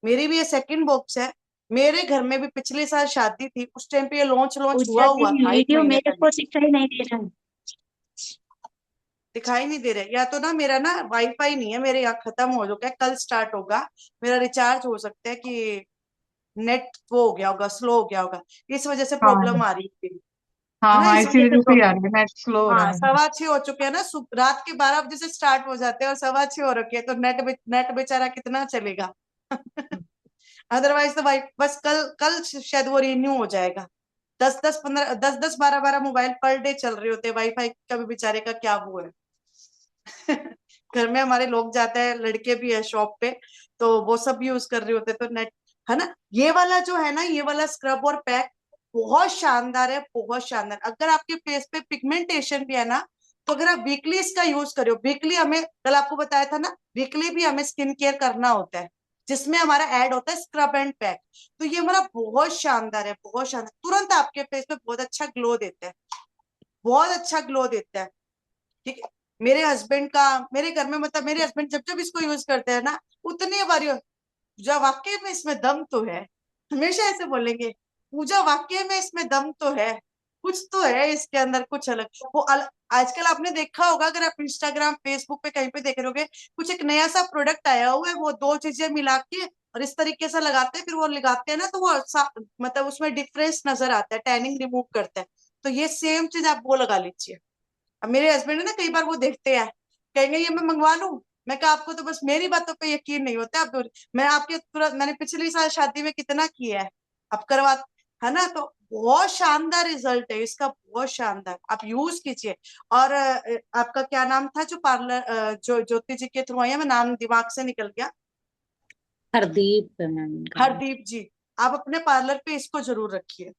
मेरी भी ये सेकंड बॉक्स है। मेरे घर में भी पिछले साल शादी थी, उस टाइम पे ये लॉन्च पूजा हुआ जी था 1 वीडियो महीने मेरे पहले। को दिखाई नहीं दे रहा है। दिखाई नहीं दे रहा, या तो ना मेरा ना वाईफाई नहीं है, मेरे यहाँ खत्म हो चुका है, कल स्टार्ट होगा। मेरा रिचार्ज हो सकता है कि नेट वो हो गया होगा, स्लो हो गया होगा, इस वजह से प्रॉब्लम हाँ आ रही थी। है हाँ ना, हाँ, इस इसी वजह से वजह से ही आ प्रॉब्लम। रही है, नेट स्लो हो रहा हाँ, है। 6:15 हो चुके हैं ना, रात के 12 बजे से स्टार्ट हो जाते हैं और 6:15 हो रखे हैं, तो नेट बेचारा कितना चलेगा। अदरवाइज तो भाई बस कल कल शायद वो रिन्यू हो जाएगा। 10-10 12 मोबाइल पर डे चल रहे होते हैं, वाईफाई का भी बेचारे का क्या वो है। घर में हमारे लोग जाते हैं, लड़के भी है शॉप पे, तो वो सब यूज कर रहे होते हैं, तो नेट। है ना, ये वाला जो है ना, ये वाला स्क्रब और पैक बहुत शानदार है, बहुत शानदार। अगर आपके फेस पे पिगमेंटेशन भी है ना, तो अगर आप वीकली इसका यूज करो, वीकली हमें कल आपको बताया था ना, वीकली भी हमें स्किन केयर करना होता है, जिसमें हमारा ऐड होता है स्क्रब एंड पैक। तो ये हमारा बहुत शानदार है, बहुत शानदार, तुरंत आपके फेस पे बहुत अच्छा ग्लो देता है, बहुत अच्छा ग्लो देता है। ठीक है, मेरे हस्बैंड का, मेरे घर में मतलब मेरे हस्बैंड जब जब इसको यूज करते हैं ना, उतनी बारी पूजा वाकई में इसमें दम तो है, हमेशा ऐसे बोलेंगे, पूजा वाकई में इसमें दम तो है, कुछ तो है इसके अंदर, कुछ अलग। आजकल आपने देखा होगा, अगर आप इंस्टाग्राम फेसबुक पे कहीं पे देख रहे होगे, कुछ एक नया सा प्रोडक्ट आया हुआ है, वो दो चीजें मिला के और इस तरीके से लगाते हैं, फिर वो लगाते हैं ना, तो वो मतलब उसमें डिफरेंस नजर आता है, टैनिंग रिमूव करता है। तो ये सेम चीज आप वो लगा लीजिए। अब मेरे हस्बैंड है ना, कई बार वो देखते हैं, कहेंगे ये मैं मंगवा लूं। मैं कहा आपको तो बस मेरी बातों पे यकीन नहीं होता, आप मैं आपके तुरंत, मैंने पिछली साल शादी में कितना किया है, अब करवा। है ना, तो बहुत शानदार रिजल्ट है इसका, बहुत शानदार, आप यूज कीजिए। और आपका क्या नाम था जो पार्लर, जो ज्योति जी के थ्रू आई है, मैं नाम दिमाग से निकल गया। हरदीप मैम का नाम। हरदीप जी, आप अपने पार्लर पे इसको जरूर रखिए।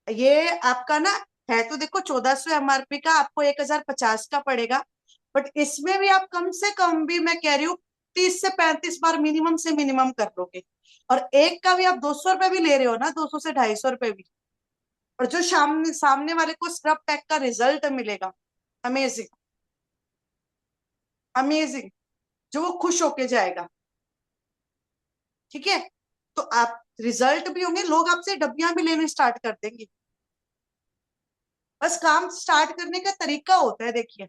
ये आपका ना है तो देखो 1400 MRP का, आपको 1050 का पड़ेगा, बट इसमें भी आप कम से कम भी मैं कह रही हूँ 30 से 35 बार मिनिमम से मिनिमम कर लोगे। और एक का भी आप 200 रुपए भी ले रहे हो ना, 200 से 250 रुपए भी। और जो सामने सामने वाले को स्क्रब पैक का रिजल्ट मिलेगा, अमेजिंग, अमेजिंग, जो वो खुश होके जाएगा। ठीक है, तो आप रिजल्ट भी होंगे, लोग आपसे डब्बियां भी लेने स्टार्ट कर देंगे। बस काम स्टार्ट करने का तरीका होता है, देखिए,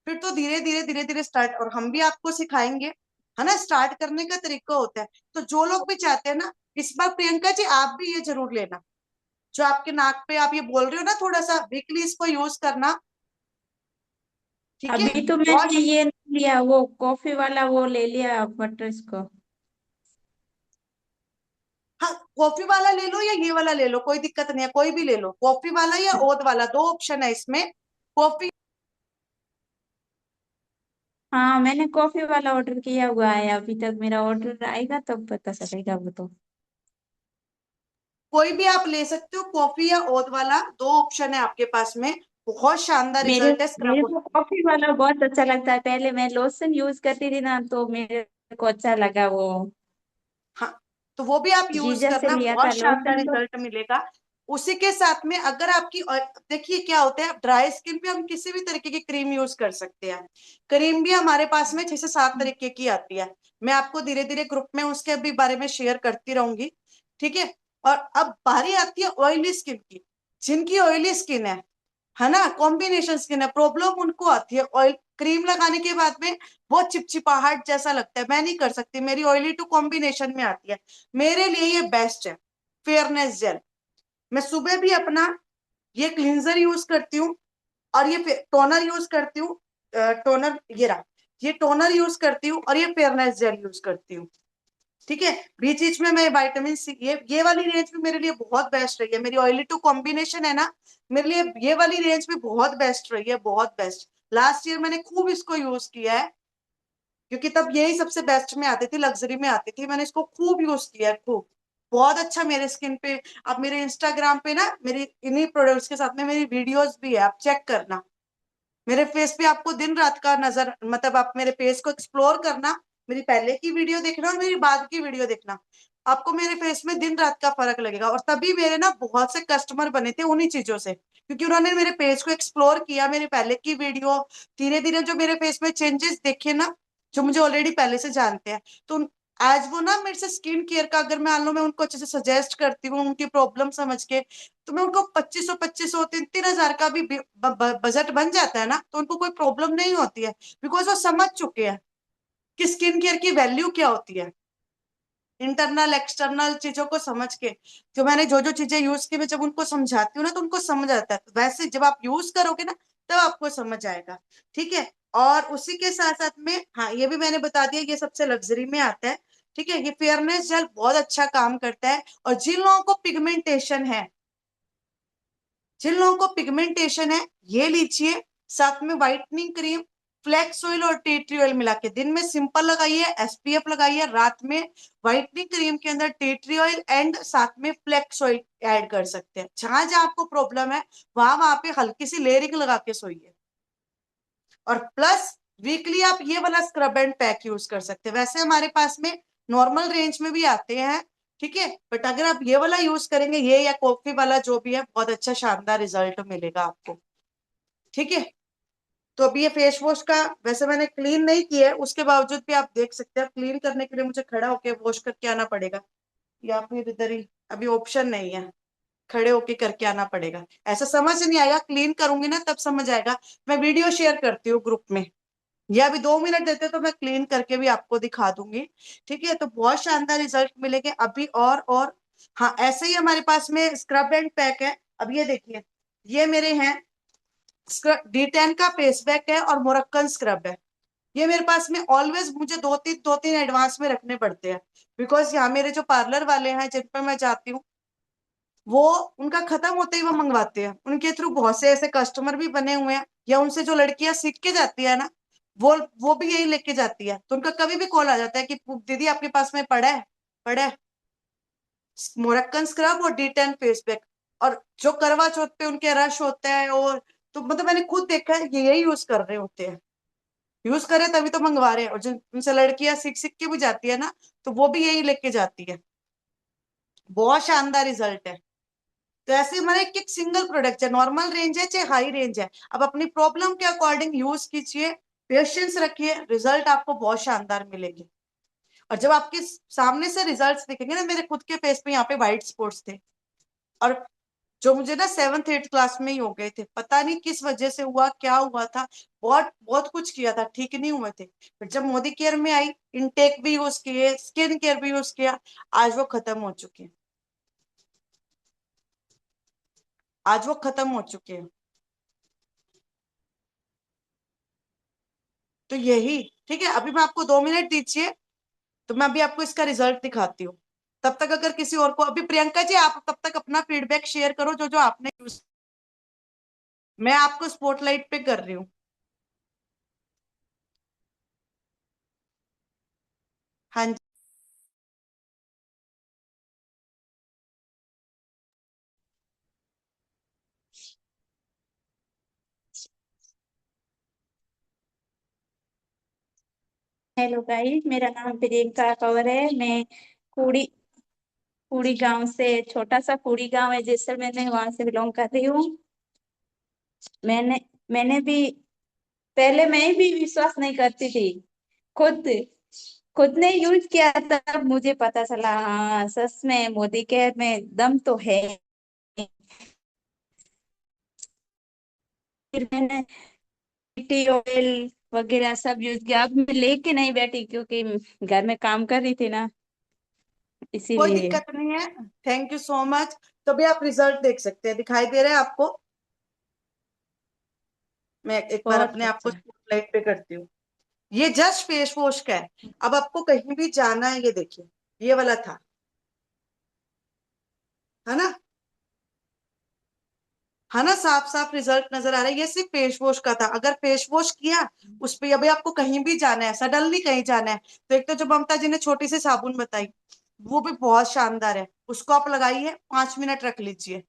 फिर तो धीरे धीरे धीरे धीरे स्टार्ट, और हम भी आपको सिखाएंगे। है ना, स्टार्ट करने का तरीका होता है। तो जो लोग भी चाहते हैं ना, इस बार प्रियंका जी आप भी ये जरूर लेना, जो आपके नाक पे आप ये बोल रहे हो ना, थोड़ा सा वीकली इसको यूज करना। ठीक है, अभी तो बहुत। मैंने ये नहीं लिया, वो कॉफी वाला वो ले लिया बटर को। हाँ, कॉफी वाला ले लो या ये वाला ले लो, कोई दिक्कत नहीं है, कोई भी ले लो, कॉफी वाला या ओद वाला, दो ऑप्शन है इसमें। कॉफी, हाँ मैंने कॉफी वाला ऑर्डर किया हुआ है, अभी तक मेरा ऑर्डर आएगा तब पता चलेगा वो तो। कोई भी आप ले सकते हो, कॉफी या ओद वाला, दो ऑप्शन है आपके पास में। बहुत शानदार मेरे रिजल्ट है मेरे स्क्रब। को कॉफी वाला बहुत अच्छा लगता है, पहले मैं लोशन यूज करती थी ना तो मेरे को अच्छा लगा वो। हाँ, तो वो भी आप यूज जीजा से करना, लिया था बहुत शानदार लोशन तो। रिजल्ट मिलेगा। उसी के साथ में अगर आपकी, और देखिए क्या होता है, ड्राई स्किन पे हम किसी भी तरीके की क्रीम यूज कर सकते हैं। क्रीम भी हमारे पास में 6 से 7 तरीके की आती है। मैं आपको धीरे धीरे ग्रुप में उसके भी बारे में शेयर करती रहूंगी। ठीक है, और अब बारी आती है ऑयली स्किन की। जिनकी ऑयली स्किन है ना, कॉम्बिनेशन स्किन है, प्रॉब्लम उनको आती है ऑयल क्रीम लगाने के बाद में, बहुत चिपचिपाहट जैसा लगता है, मैं नहीं कर सकती, मेरी ऑयली टू कॉम्बिनेशन में आती है। मेरे लिए ये बेस्ट है, फेयरनेस जेल। मैं सुबह भी अपना ये क्लींजर यूज करती हूँ, और ये टोनर यूज करती हूँ। टोनर ये रहा, ये टोनर यूज करती हूँ, और ये फेयरनेस जेल यूज करती हूँ। ठीक है, बीच बीच में मैं विटामिन सी, ये वाली रेंज भी मेरे लिए बहुत बेस्ट रही है, मेरी ऑयली टू कॉम्बिनेशन है ना, मेरे लिए ये वाली रेंज भी बहुत बेस्ट रही है, बहुत बेस्ट। लास्ट ईयर मैंने खूब इसको यूज किया है, क्योंकि तब यही सबसे बेस्ट में आती थी, लग्जरी में आती थी, मैंने इसको खूब यूज किया है, खूब। बहुत अच्छा मेरे स्किन पे। आप मेरे इंस्टाग्राम पे ना, मेरी इन्हीं प्रोडक्ट्स के साथ में मेरी वीडियोस भी है, आप चेक करना। मेरे फेस पे आपको दिन रात का नजर, मतलब आप मेरे फेस को एक्सप्लोर करना, मेरी पहले की वीडियो देखना और मेरी बाद की वीडियो देखना, आपको मेरे फेस में दिन रात का फर्क लगेगा। और तभी मेरे ना बहुत से कस्टमर बने थे उन्हीं चीजों से, क्योंकि उन्होंने मेरे पेज को एक्सप्लोर किया, मेरी पहले की वीडियो, धीरे धीरे जो मेरे फेस में चेंजेस देखे ना, जो मुझे ऑलरेडी पहले से जानते हैं, तो आज वो ना मेरे से स्किन केयर का, अगर मान लो मैं उनको अच्छे से सजेस्ट करती हूँ उनकी प्रॉब्लम समझ के, तो मैं उनको 2500 3,000 का भी बजट बन जाता है ना, तो उनको कोई प्रॉब्लम नहीं होती है, बिकॉज वो समझ चुके हैं कि स्किन केयर की वैल्यू क्या होती है। इंटरनल एक्सटर्नल चीजों को समझ के, जो मैंने जो जो चीजें यूज की, मैं जब उनको समझाती हूँ ना तो उनको समझ आता है। तो वैसे जब आप यूज करोगे ना तब आपको समझ आएगा, ठीक है। और उसी के साथ साथ में, हाँ ये भी मैंने बता दिया, ये सबसे लग्जरी में आता है, ठीक है। ये फेयरनेस जेल बहुत अच्छा काम करता है। और जिन लोगों को पिगमेंटेशन है, जिन लोगों को पिगमेंटेशन है, ये लीजिए। साथ में व्हाइटनिंग क्रीम, फ्लैक्स ऑयल और टी ट्री ऑयल मिला के, दिन में सिंपल लगाइए, एसपीएफ लगाइए, रात में व्हाइटनिंग क्रीम के अंदर टी ट्री ऑयल एंड साथ में फ्लैक्स ऑयल ऐड कर सकते हैं। जहां जहां आपको प्रॉब्लम है वहां वहां पे हल्की सी लेयरिंग लगा के सोइए। और प्लस वीकली आप ये वाला स्क्रब एंड पैक यूज कर सकते हैं। वैसे हमारे पास में नॉर्मल रेंज में भी आते हैं, ठीक है, बट अगर आप ये वाला यूज करेंगे, ये या कॉफी वाला जो भी है, बहुत अच्छा शानदार रिजल्ट मिलेगा आपको, ठीक है। तो अभी ये फेस वॉश का वैसे मैंने क्लीन नहीं किया है, उसके बावजूद भी आप देख सकते हैं, क्लीन करने के लिए मुझे खड़ा होकर वॉश करके आना पड़ेगा, या फिर इधर ही अभी ऑप्शन नहीं है, खड़े होके करके आना पड़ेगा। ऐसा समझ नहीं आएगा, क्लीन करूंगी ना तब समझ आएगा। मैं वीडियो शेयर करती हूँ ग्रुप में, या अभी 2 मिनट देते तो मैं क्लीन करके भी आपको दिखा दूंगी, ठीक है। तो बहुत शानदार रिजल्ट मिलेंगे अभी। और हाँ, ऐसे ही हमारे पास में स्क्रब एंड पैक है। अब ये देखिए, ये मेरे हैं D10 का फेस पैक है और मोरक्कन स्क्रब है। ये मेरे पास में ऑलवेज मुझे दो तीन एडवांस में रखने पड़ते हैं, बिकॉज यहाँ मेरे जो पार्लर वाले हैं जिन पर मैं जाती हूँ, वो उनका खत्म होते ही वो मंगवाते हैं। उनके थ्रू बहुत से ऐसे कस्टमर भी बने हुए हैं, या उनसे जो लड़कियां सीख के जाती है ना, वो भी यही लेके जाती है। तो उनका कभी भी कॉल आ जाता है कि दीदी आपके पास में पड़ा है मोरक्कन स्क्रब और D10 फेस पैक। और जो करवा चौथ पे उनके रश होता है, और तो मतलब मैंने खुद देखा है, ये यही यूज कर रहे होते हैं। यूज करे तभी तो मंगवा रहे हैं। और जो उनसे लड़कियां सीख सीख के भी जाती है ना, तो वो भी यही लेके जाती है। बहुत शानदार रिजल्ट है। तो ऐसे हमारे एक एक सिंगल प्रोडक्ट है, नॉर्मल रेंज है चाहे हाई रेंज है, अब अपनी प्रॉब्लम के अकॉर्डिंग यूज कीजिए, पेशेंस रखिए, रिजल्ट आपको बहुत शानदार मिलेंगे। और जब आपके सामने से रिजल्ट्स दिखेंगे ना, मेरे खुद के फेस पे यहाँ पे व्हाइट स्पॉट्स थे, और जो मुझे ना 7th 8th क्लास में ही हो गए थे, पता नहीं किस वजह से हुआ, क्या हुआ था। बहुत बहुत कुछ किया था, ठीक नहीं हुए थे। फिर जब मोदी केयर में आई, इनटेक भी यूज किए, स्किन केयर भी यूज किया, आज वो खत्म हो चुके हैं। आज वो खत्म हो चुके हैं। तो यही, ठीक है। अभी मैं आपको 2 मिनट दीजिए, तो मैं अभी आपको इसका रिजल्ट दिखाती हूँ। तब तक अगर किसी और को, अभी प्रियंका जी आप तब तक अपना फीडबैक शेयर करो, जो जो आपने यूज। मैं आपको स्पॉटलाइट पे कर रही हूँ। हाँ जी। हेलो गाइस, मेरा नाम प्रियंका कौर है। मैं कुड़ी कुड़ी गांव से, छोटा सा कुड़ी गांव है जैसलमेर में, वहां से बिलोंग कर रही हूँ। मैंने मैंने भी पहले मैं भी विश्वास नहीं करती थी। खुद खुद ने यूज किया तब मुझे पता चला, हाँ सच में मोदी केयर में दम तो है। फिर मैंने टी ऑयल वगैरह सब यूज किया। अब मैं लेके नहीं बैठी क्योंकि घर में काम कर रही थी ना, कोई इसीलिए। दिक्कत नहीं है। Thank you so much. तो भी आप रिजल्ट देख सकते हैं, दिखाई दे रहा है आपको। मैं एक बार बहुत अपने आप को अच्छा। स्पॉटलाइट पे करती हूँ। ये जस्ट फेस वॉश का है। अब आपको कहीं भी जाना है, ये देखिए, ये वाला था, है ना, है ना, साफ साफ रिजल्ट नजर आ रहा है। ये सिर्फ फेस वॉश का था। अगर फेस वॉश किया उस पे, अभी आपको कहीं भी जाना है, सडनली कहीं जाना है, तो एक तो जो ममता जी ने छोटी सी साबुन बताई, वो भी बहुत शानदार है, उसको आप लगाइए, 5 मिनट रख लीजिए,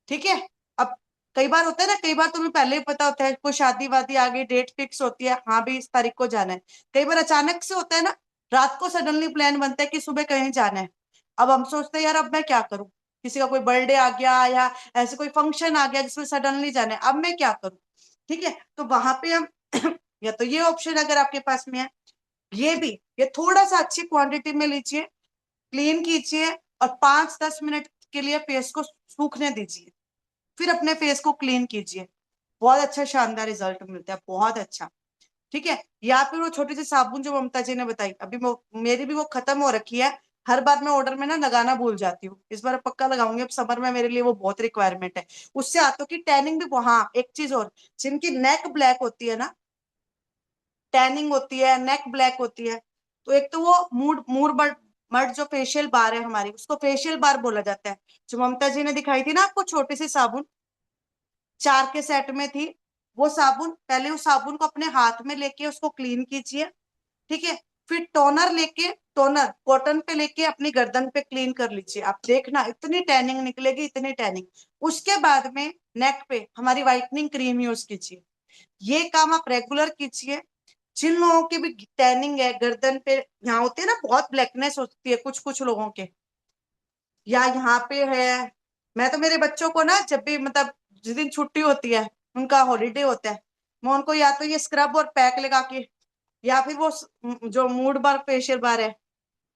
ठीक है। अब कई बार होता है ना, कई बार तुम्हें पहले ही पता होता है, कोई शादी वादी आ गई, डेट फिक्स होती है, हाँ भी इस तारीख को जाना है। कई बार अचानक से होता है ना, रात को सडनली प्लान बनता है कि सुबह कहीं जाना है। अब हम सोचते हैं यार अब मैं क्या करूं, किसी का कोई बर्थडे आ गया, या ऐसे कोई फंक्शन आ गया जिसमें सडनली जाना है, अब मैं क्या करूं, ठीक है। तो वहां पे हम या तो ये ऑप्शन अगर आपके पास में है, ये थोड़ा सा अच्छी क्वांटिटी में लीजिए, क्लीन कीजिए और 5-10 मिनट के लिए फेस को सूखने दीजिए, फिर अपने फेस को क्लीन कीजिए। बहुत अच्छा शानदार रिजल्ट मिलता है, बहुत अच्छा। ठीक है, या फिर वो छोटी सी साबुन जो ममता जी ने बताई, अभी मेरी भी वो खत्म हो रखी है। हर बार मैं ऑर्डर में ना लगाना भूल जाती हूँ, इस बार पक्का लगाऊंगी। अब समर में मेरे लिए वो बहुत रिक्वायरमेंट है। उससे हाथों की टैनिंग भी, हाँ एक चीज और, जिनकी नेक ब्लैक होती है ना, टैनिंग होती है, नेक ब्लैक होती है, तो एक तो वो मूड मूर बट मड जो फेशियल बार है हमारी, उसको फेशियल बार बोला जाता है। जो ममता जी ने दिखाई थी ना आपको छोटी सी साबुन, 4 के सेट में थी, वो साबुन, पहले उस साबुन को अपने हाथ में लेके उसको क्लीन कीजिए। ठीक है, फिर टोनर लेके, टोनर कॉटन पे लेके अपनी गर्दन पे क्लीन कर लीजिए। आप देखना इतनी टैनिंग निकलेगी, इतनी टैनिंग। उसके बाद में नेक पे हमारी व्हाइटनिंग क्रीम यूज कीजिए। ये काम आप रेगुलर कीजिए। जिन लोगों की भी टैनिंग है गर्दन पे, यहाँ होती है ना बहुत ब्लैकनेस होती है कुछ कुछ लोगों के, या यहाँ पे है, मैं तो मेरे बच्चों को ना जब भी मतलब जिस दिन छुट्टी होती है, उनका हॉलीडे होता है, मैं उनको या तो ये स्क्रब और पैक लगा के, या फिर वो जो मूड बार फेशियल बार है,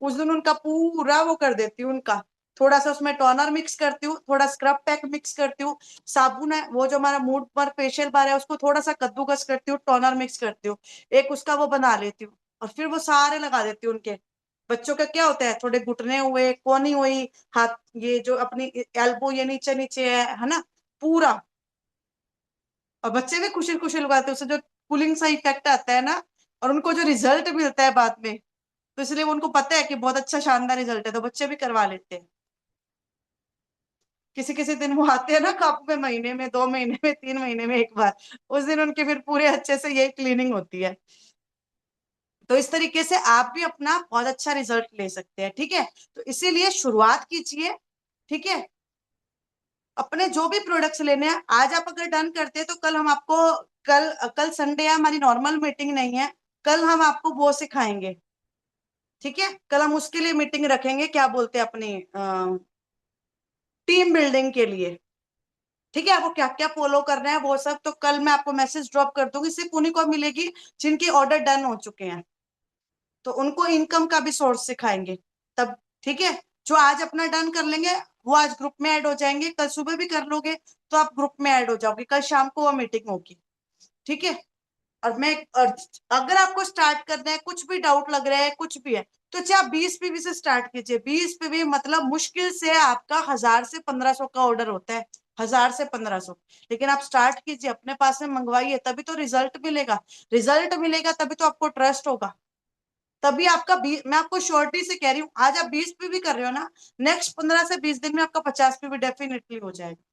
उस दिन उनका पूरा वो कर देती हूँ उनका। थोड़ा सा उसमें टोनर मिक्स करती हूँ, थोड़ा स्क्रब पैक मिक्स करती हूँ, साबुन है वो जो हमारा मूड पर फेशियल बार है उसको थोड़ा सा कद्दूकस करती हूँ, टोनर मिक्स करती हूँ, एक उसका वो बना लेती हूँ, और फिर वो सारे लगा देती हूँ उनके। बच्चों का क्या होता है, थोड़े घुटने हुए, कोनी हुई, हाथ, ये जो अपनी एल्बो ये नीचे नीचे है ना, पूरा। और बच्चे भी खुशी खुशी लगाते हैं, उससे जो कूलिंग सा इफेक्ट आता है ना, और उनको जो रिजल्ट मिलता है बाद में, तो इसलिए उनको पता है कि बहुत अच्छा शानदार रिजल्ट है, तो बच्चे भी करवा लेते हैं। किसी किसी दिन वो आते हैं ना कप में, महीने में, 2 महीने में, 3 महीने में एक बार, उस दिन उनके फिर पूरे अच्छे से यही क्लीनिंग होती है। तो इस तरीके से आप भी अपना बहुत अच्छा रिजल्ट ले सकते हैं। ठीक है, तो इसीलिए शुरुआत कीजिए। ठीक है, अपने जो भी प्रोडक्ट्स लेने हैं, आज आप अगर डन करते हैं तो कल हम आपको, कल कल संडे है, हमारी नॉर्मल मीटिंग नहीं है, कल हम आपको वो सिखाएंगे। ठीक है, कल हम उसके लिए मीटिंग रखेंगे, क्या बोलते हैं अपनी टीम बिल्डिंग के लिए। ठीक है, आपको क्या क्या फॉलो करना है वो सब तो कल मैं आपको मैसेज ड्रॉप कर दूंगी, सिर्फ उन्हीं को मिलेगी जिनकी ऑर्डर डन हो चुके हैं, तो उनको इनकम का भी सोर्स सिखाएंगे तब। ठीक है, जो आज अपना डन कर लेंगे वो आज ग्रुप में ऐड हो जाएंगे, कल सुबह भी कर लोगे तो आप ग्रुप में ऐड हो जाओगे, कल शाम को वो मीटिंग होगी। ठीक है, और अगर आपको स्टार्ट करना है, कुछ भी डाउट लग रहा है, कुछ भी है, तो चाहे आप 20 पीवी से स्टार्ट कीजिए। 20 पीवी मतलब मुश्किल से आपका 1000 से 1500 का ऑर्डर होता है, 1000 से 1500। लेकिन आप स्टार्ट कीजिए, अपने पास में मंगवाइए, तभी तो रिजल्ट मिलेगा। रिजल्ट मिलेगा तभी तो आपको ट्रस्ट होगा, तभी आपका मैं आपको श्योरिटी से कह रही हूँ, आज आप 20 पीवी कर रहे हो ना, नेक्स्ट 15 से 20 दिन में आपका 50 पीवी डेफिनेटली हो जाएगा,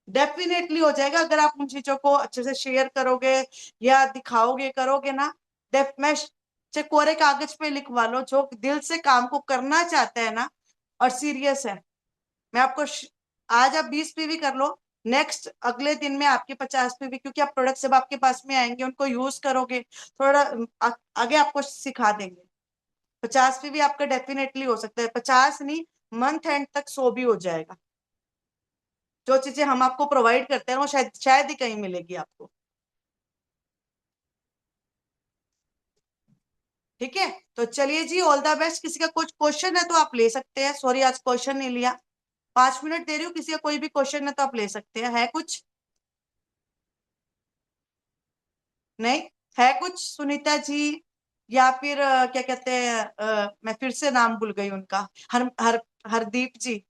डेफिनेटली हो जाएगा। अगर आप उन चीजों को अच्छे से शेयर करोगे या दिखाओगे, करोगे ना, मैं चाहे कोरे कागज पे लिखवा लो, जो दिल से काम को करना चाहता है ना और सीरियस है, मैं आपको आज आप 20 पीवी कर लो, नेक्स्ट अगले दिन में आपके 50 पीवी, क्योंकि आप प्रोडक्ट जब आपके पास में आएंगे, उनको यूज करोगे, थोड़ा आगे आपको सिखा देंगे। 50 पीवी आपका डेफिनेटली हो सकता है, 50 नहीं, मंथ एंड तक 100 भी हो जाएगा। जो चीजें हम आपको प्रोवाइड करते हैं वो शायद शायद ही कहीं मिलेगी आपको। ठीक है, तो चलिए जी, ऑल द बेस्ट। किसी का कुछ क्वेश्चन है तो आप ले सकते हैं, सॉरी आज क्वेश्चन नहीं लिया, 5 मिनट दे रही हूँ, किसी का कोई भी क्वेश्चन है तो आप ले सकते हैं। है कुछ? नहीं है कुछ? सुनीता जी, या फिर क्या कहते हैं, मैं फिर से नाम भूल गई उनका, हरदीप जी।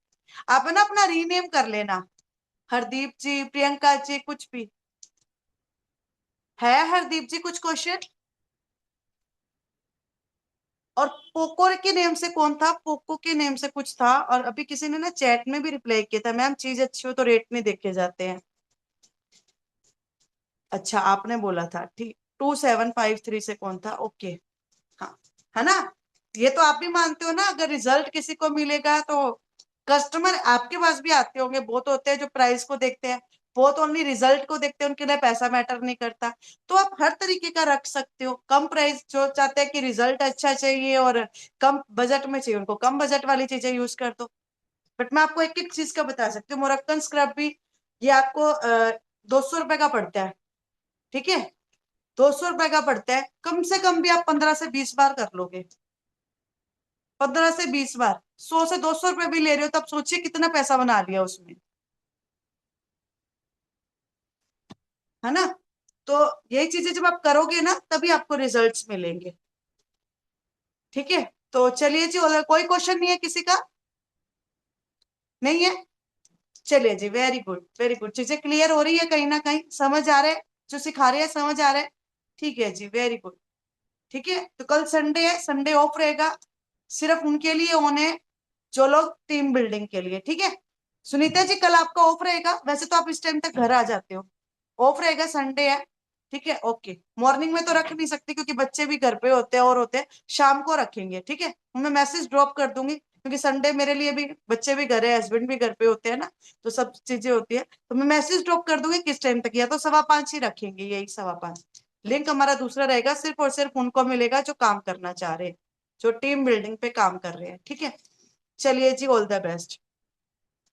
आप है ना अपना रीनेम कर लेना, हरदीप जी, प्रियंका जी, कुछ भी है। हरदीप जी कुछ क्वेश्चन? और पोको के नेम से कौन था? पोको के नेम से कुछ था, और अभी किसी ने ना चैट में भी रिप्लाई किया था, मैम चीज अच्छी हो तो रेट नहीं देखे जाते हैं। अच्छा, आपने बोला था, ठीक। 2753 से कौन था? ओके, हाँ, है ना? ये तो आप भी मानते हो ना, अगर रिजल्ट किसी को मिलेगा तो कस्टमर आपके पास भी आते होंगे, बहुत होते हैं जो प्राइस को देखते हैं, बहुत ओनली रिजल्ट को देखते हैं, उनके लिए पैसा मैटर नहीं करता। तो आप हर तरीके का रख सकते हो, कम प्राइस, जो चाहते हैं कि रिजल्ट अच्छा चाहिए और कम बजट में चाहिए, उनको कम बजट वाली चीजें यूज कर दो। बट मैं आपको एक एक चीज का बता सकती हूँ, मोरक्कन स्क्रब भी ये आपको 200 रुपए का पड़ता है। ठीक है, 200 रुपए का पड़ता है, कम से कम भी आप 15 से 20 बार कर लोगे। 15 से 20 बार, 100 से 200 रुपए भी ले रहे हो, तब सोचिए कितना पैसा बना लिया उसमें, है ना। तो यही चीजें जब आप करोगे ना, तभी आपको रिजल्ट्स मिलेंगे। ठीक है, तो चलिए जी, और कोई क्वेश्चन नहीं है किसी का? नहीं है? चलिए जी, वेरी गुड वेरी गुड, चीजें क्लियर हो रही है, कहीं ना कहीं समझ आ रहा है, जो सिखा रहे हैं समझ आ रहा है। ठीक है जी, वेरी गुड। ठीक है, तो कल संडे है, संडे ऑफ रहेगा, सिर्फ उनके लिए ऑन है जो लोग टीम बिल्डिंग के लिए। ठीक है सुनीता जी, कल आपका ऑफ रहेगा, वैसे तो आप इस टाइम तक घर आ जाते हो, ऑफ रहेगा, संडे है। ठीक है, ओके। मॉर्निंग में तो रख नहीं सकते क्योंकि बच्चे भी घर पे होते हैं और होते हैं, शाम को रखेंगे। ठीक है, मैं मैसेज ड्रॉप कर दूंगी क्योंकि संडे मेरे लिए भी, बच्चे भी घर है, हस्बैंड भी घर पे होते हैं ना, तो सब चीजें होती है, तो मैं मैसेज ड्रॉप कर दूंगी किस टाइम तक, या तो 5:15 ही रखेंगे, यही 5:15। लिंक हमारा दूसरा रहेगा, सिर्फ और सिर्फ उनको मिलेगा जो काम करना चाह रहे हैं, जो टीम बिल्डिंग पे काम कर रहे हैं। ठीक है, चलिए जी, ऑल द बेस्ट।